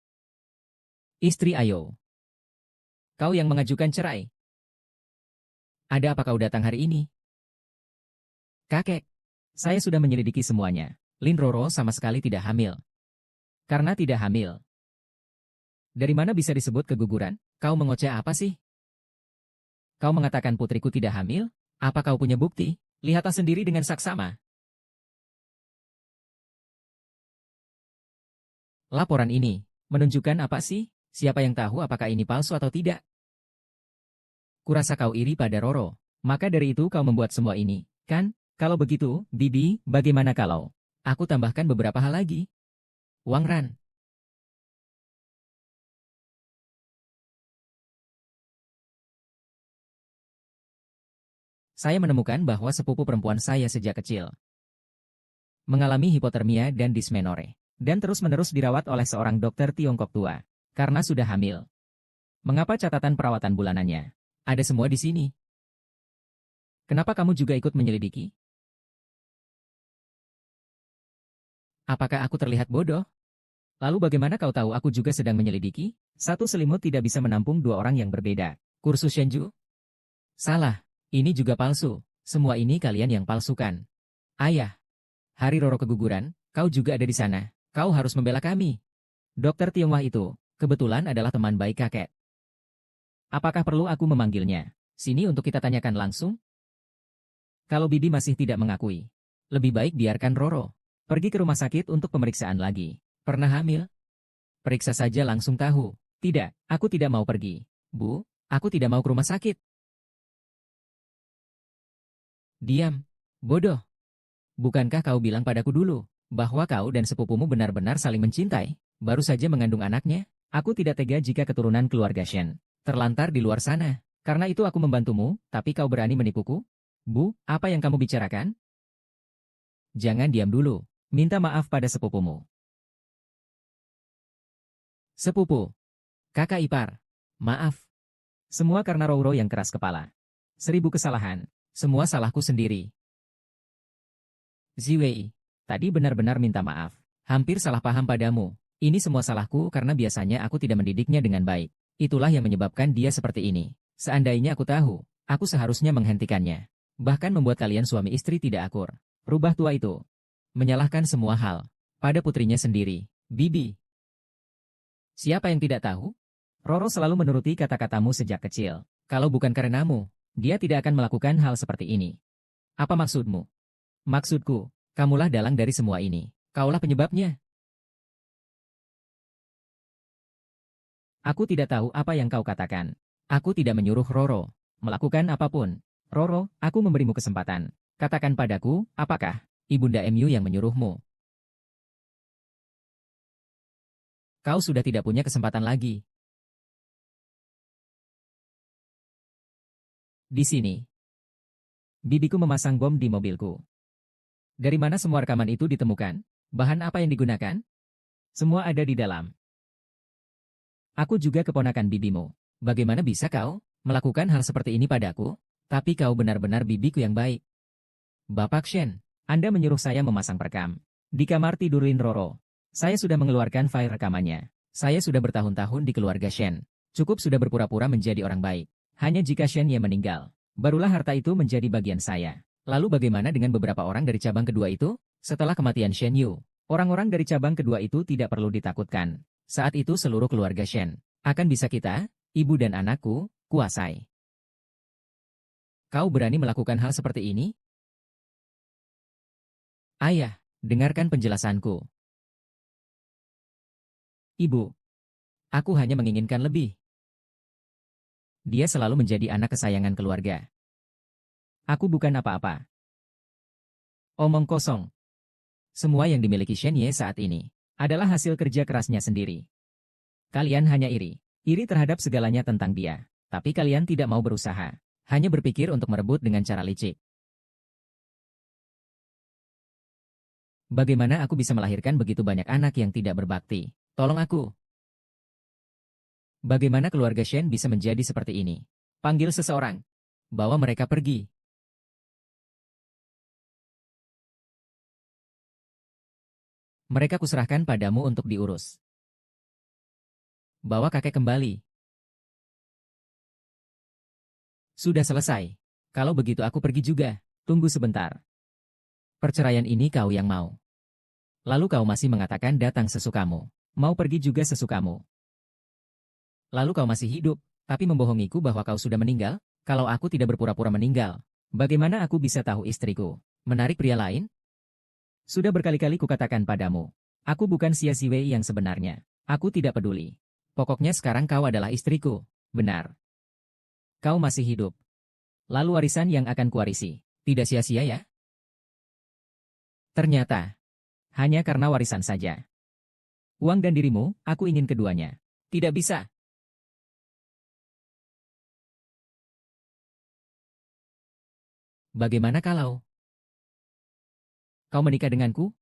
Istri Ayo. Kau yang mengajukan cerai. Ada apa kau datang hari ini? Kakek. Saya sudah menyelidiki semuanya. Lin Roro sama sekali tidak hamil. Karena tidak hamil. Dari mana bisa disebut keguguran? Kau mengoceh apa sih? Kau mengatakan putriku tidak hamil? Apa kau punya bukti? Lihatlah sendiri dengan saksama. Laporan ini menunjukkan apa sih? Siapa yang tahu apakah ini palsu atau tidak? Kurasa kau iri pada Roro. Maka dari itu kau membuat semua ini, kan? Kalau begitu, Bibi, bagaimana kalau aku tambahkan beberapa hal lagi? Wang Ran. Saya menemukan bahwa sepupu perempuan saya sejak kecil mengalami hipotermia dan dismenore, dan terus-menerus dirawat oleh seorang dokter Tiongkok tua, karena sudah hamil. Mengapa catatan perawatan bulanannya? Ada semua di sini. Kenapa kamu juga ikut menyelidiki? Apakah aku terlihat bodoh? Lalu bagaimana kau tahu aku juga sedang menyelidiki? Satu selimut tidak bisa menampung dua orang yang berbeda. Kursus Shenju? Salah. Ini juga palsu. Semua ini kalian yang palsukan. Ayah. Hari Roro keguguran, kau juga ada di sana. Kau harus membela kami. Dokter Tiongwah itu, kebetulan adalah teman baik kakek. Apakah perlu aku memanggilnya? Sini untuk kita tanyakan langsung? Kalau Bibi masih tidak mengakui, lebih baik biarkan Roro pergi ke rumah sakit untuk pemeriksaan lagi. Pernah hamil? Periksa saja langsung tahu. Tidak, aku tidak mau pergi. Bu, aku tidak mau ke rumah sakit. Diam. Bodoh. Bukankah kau bilang padaku dulu bahwa kau dan sepupumu benar-benar saling mencintai, baru saja mengandung anaknya? Aku tidak tega jika keturunan keluarga Shen terlantar di luar sana. Karena itu aku membantumu, tapi kau berani menipuku? Bu, apa yang kamu bicarakan? Jangan diam dulu. Minta maaf pada sepupumu. Sepupu. Kakak ipar. Maaf. Semua karena Roro yang keras kepala. 1000 kesalahan. Semua salahku sendiri. Ziwei. Tadi benar-benar minta maaf. Hampir salah paham padamu. Ini semua salahku karena biasanya aku tidak mendidiknya dengan baik. Itulah yang menyebabkan dia seperti ini. Seandainya aku tahu, aku seharusnya menghentikannya. Bahkan membuat kalian suami istri tidak akur. Rubah tua itu. Menyalahkan semua hal. Pada putrinya sendiri. Bibi. Siapa yang tidak tahu? Roro selalu menuruti kata-katamu sejak kecil. Kalau bukan karenamu, dia tidak akan melakukan hal seperti ini. Apa maksudmu? Maksudku, kamulah dalang dari semua ini. Kaulah penyebabnya. Aku tidak tahu apa yang kau katakan. Aku tidak menyuruh Roro melakukan apapun. Roro, aku memberimu kesempatan. Katakan padaku, apakah Ibunda MU yang menyuruhmu? Kau sudah tidak punya kesempatan lagi. Di sini, bibiku memasang bom di mobilku. Dari mana semua rekaman itu ditemukan? Bahan apa yang digunakan? Semua ada di dalam. Aku juga keponakan bibimu. Bagaimana bisa kau melakukan hal seperti ini padaku? Tapi kau benar-benar bibiku yang baik. Bapak Shen, Anda menyuruh saya memasang perekam. Di kamar tidurin Roro. Saya sudah mengeluarkan file rekamannya. Saya sudah bertahun-tahun di keluarga Shen. Cukup sudah berpura-pura menjadi orang baik. Hanya jika Shen Ye meninggal, barulah harta itu menjadi bagian saya. Lalu bagaimana dengan beberapa orang dari cabang kedua itu? Setelah kematian Shen Yu, orang-orang dari cabang kedua itu tidak perlu ditakutkan. Saat itu seluruh keluarga Shen akan bisa kita, ibu dan anakku, kuasai. Kau berani melakukan hal seperti ini? Ayah, dengarkan penjelasanku. Ibu, aku hanya menginginkan lebih. Dia selalu menjadi anak kesayangan keluarga. Aku bukan apa-apa. Omong kosong. Semua yang dimiliki Shen Ye saat ini adalah hasil kerja kerasnya sendiri. Kalian hanya iri. Iri terhadap segalanya tentang dia. Tapi kalian tidak mau berusaha. Hanya berpikir untuk merebut dengan cara licik. Bagaimana aku bisa melahirkan begitu banyak anak yang tidak berbakti? Tolong aku. Bagaimana keluarga Shen bisa menjadi seperti ini? Panggil seseorang. Bawa mereka pergi. Mereka kuserahkan padamu untuk diurus. Bawa kakek kembali. Sudah selesai. Kalau begitu aku pergi juga. Tunggu sebentar. Perceraian ini kau yang mau. Lalu kau masih mengatakan datang sesukamu. Mau pergi juga sesukamu. Lalu kau masih hidup, tapi membohongiku bahwa kau sudah meninggal? Kalau aku tidak berpura-pura meninggal, bagaimana aku bisa tahu istriku menarik pria lain? Sudah berkali-kali kukatakan padamu, aku bukan Xia Ziwei yang sebenarnya. Aku tidak peduli. Pokoknya sekarang kau adalah istriku. Benar. Kau masih hidup. Lalu warisan yang akan kuwarisi, tidak sia-sia ya? Ternyata, hanya karena warisan saja. Uang dan dirimu, aku ingin keduanya. Tidak bisa. Bagaimana kalau kau menikah denganku?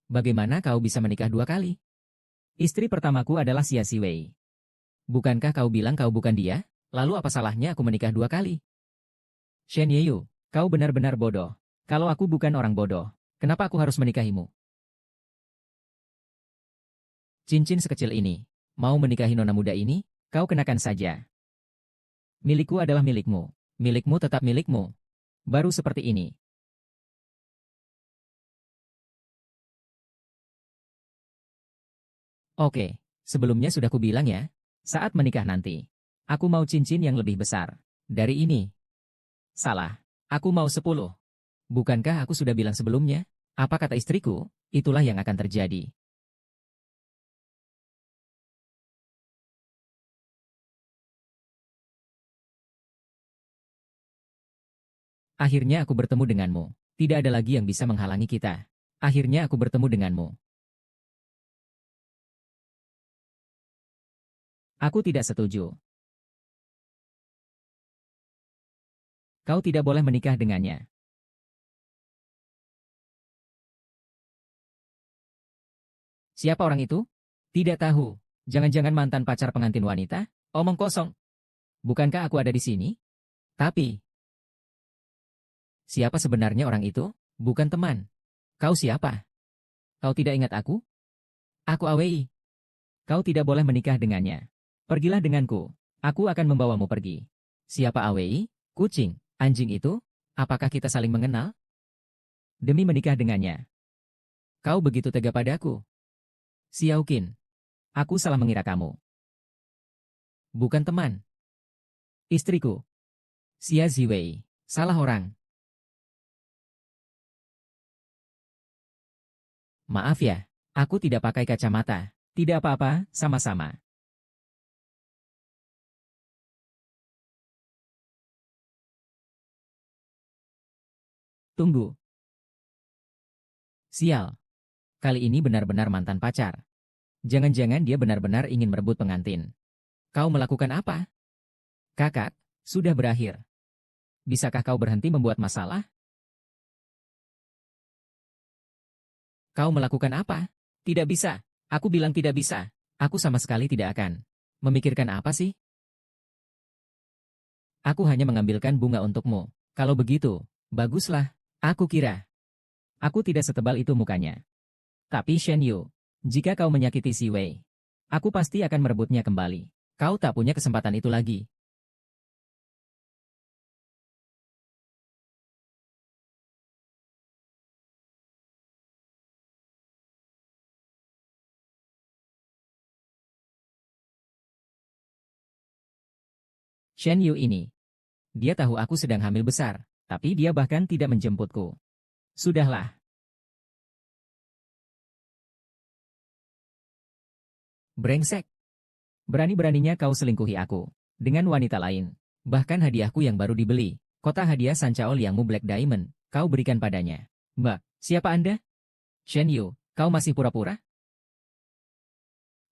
Bagaimana kau bisa menikah dua kali? Istri pertamaku adalah Xia Ziwei. Bukankah kau bilang kau bukan dia? Lalu apa salahnya aku menikah dua kali? Shen Yeyu, kau benar-benar bodoh. Kalau aku bukan orang bodoh, kenapa aku harus menikahimu? Cincin sekecil ini. Mau menikahi nona muda ini? Kau kenakan saja. Milikku adalah milikmu. Milikmu tetap milikmu. Baru seperti ini. Oke, sebelumnya sudah kubilang ya. Saat menikah nanti, aku mau cincin yang lebih besar. Dari ini. Salah. Aku mau 10. Bukankah aku sudah bilang sebelumnya? Apa kata istriku? Itulah yang akan terjadi. Akhirnya aku bertemu denganmu. Tidak ada lagi yang bisa menghalangi kita. Akhirnya aku bertemu denganmu. Aku tidak setuju. Kau tidak boleh menikah dengannya. Siapa orang itu? Tidak tahu. Jangan-jangan mantan pacar pengantin wanita? Omong kosong. Bukankah aku ada di sini? Tapi, siapa sebenarnya orang itu? Bukan teman. Kau siapa? Kau tidak ingat aku? Aku AWI. Kau tidak boleh menikah dengannya. Pergilah denganku. Aku akan membawamu pergi. Siapa AWI? Kucing. Anjing itu? Apakah kita saling mengenal? Demi menikah dengannya. Kau begitu tega padaku. Xiaoqin. Aku salah mengira kamu. Bukan teman. Istriku. Xia Ziwei. Salah orang. Maaf ya. Aku tidak pakai kacamata. Tidak apa-apa, sama-sama. Tunggu. Sial. Kali ini benar-benar mantan pacar. Jangan-jangan dia benar-benar ingin merebut pengantin. Kau melakukan apa? Kakak, sudah berakhir. Bisakah kau berhenti membuat masalah? Kau melakukan apa? Tidak bisa. Aku bilang tidak bisa. Aku sama sekali tidak akan. Memikirkan apa sih? Aku hanya mengambilkan bunga untukmu. Kalau begitu, baguslah. Aku kira. Aku tidak setebal itu mukanya. Tapi Shen Yu, jika kau menyakiti si Wei, aku pasti akan merebutnya kembali. Kau tak punya kesempatan itu lagi. Shen Yu ini. Dia tahu aku sedang hamil besar, tapi dia bahkan tidak menjemputku. Sudahlah. Brengsek. Berani-beraninya kau selingkuhi aku. Dengan wanita lain. Bahkan hadiahku yang baru dibeli. Kotak hadiah Sanchao Liangmu Black Diamond. Kau berikan padanya. Mbak, siapa Anda? Shen Yu, kau masih pura-pura?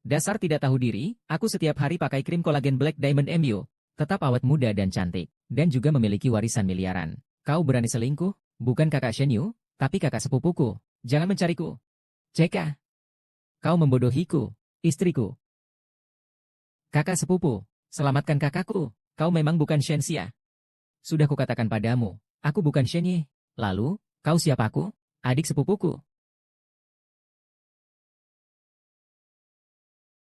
Dasar tidak tahu diri, aku setiap hari pakai krim kolagen Black Diamond MU. Tetap awet muda dan cantik. Dan juga memiliki warisan miliaran. Kau berani selingkuh? Bukan kakak Shen Yu, tapi kakak sepupuku. Jangan mencariku. CK. Kau membodohiku. Istriku. Kakak sepupu, selamatkan kakakku. Kau memang bukan Shen Xia. Sudah kukatakan padamu, aku bukan Shen Ye. Lalu, kau siapaku? Adik sepupuku.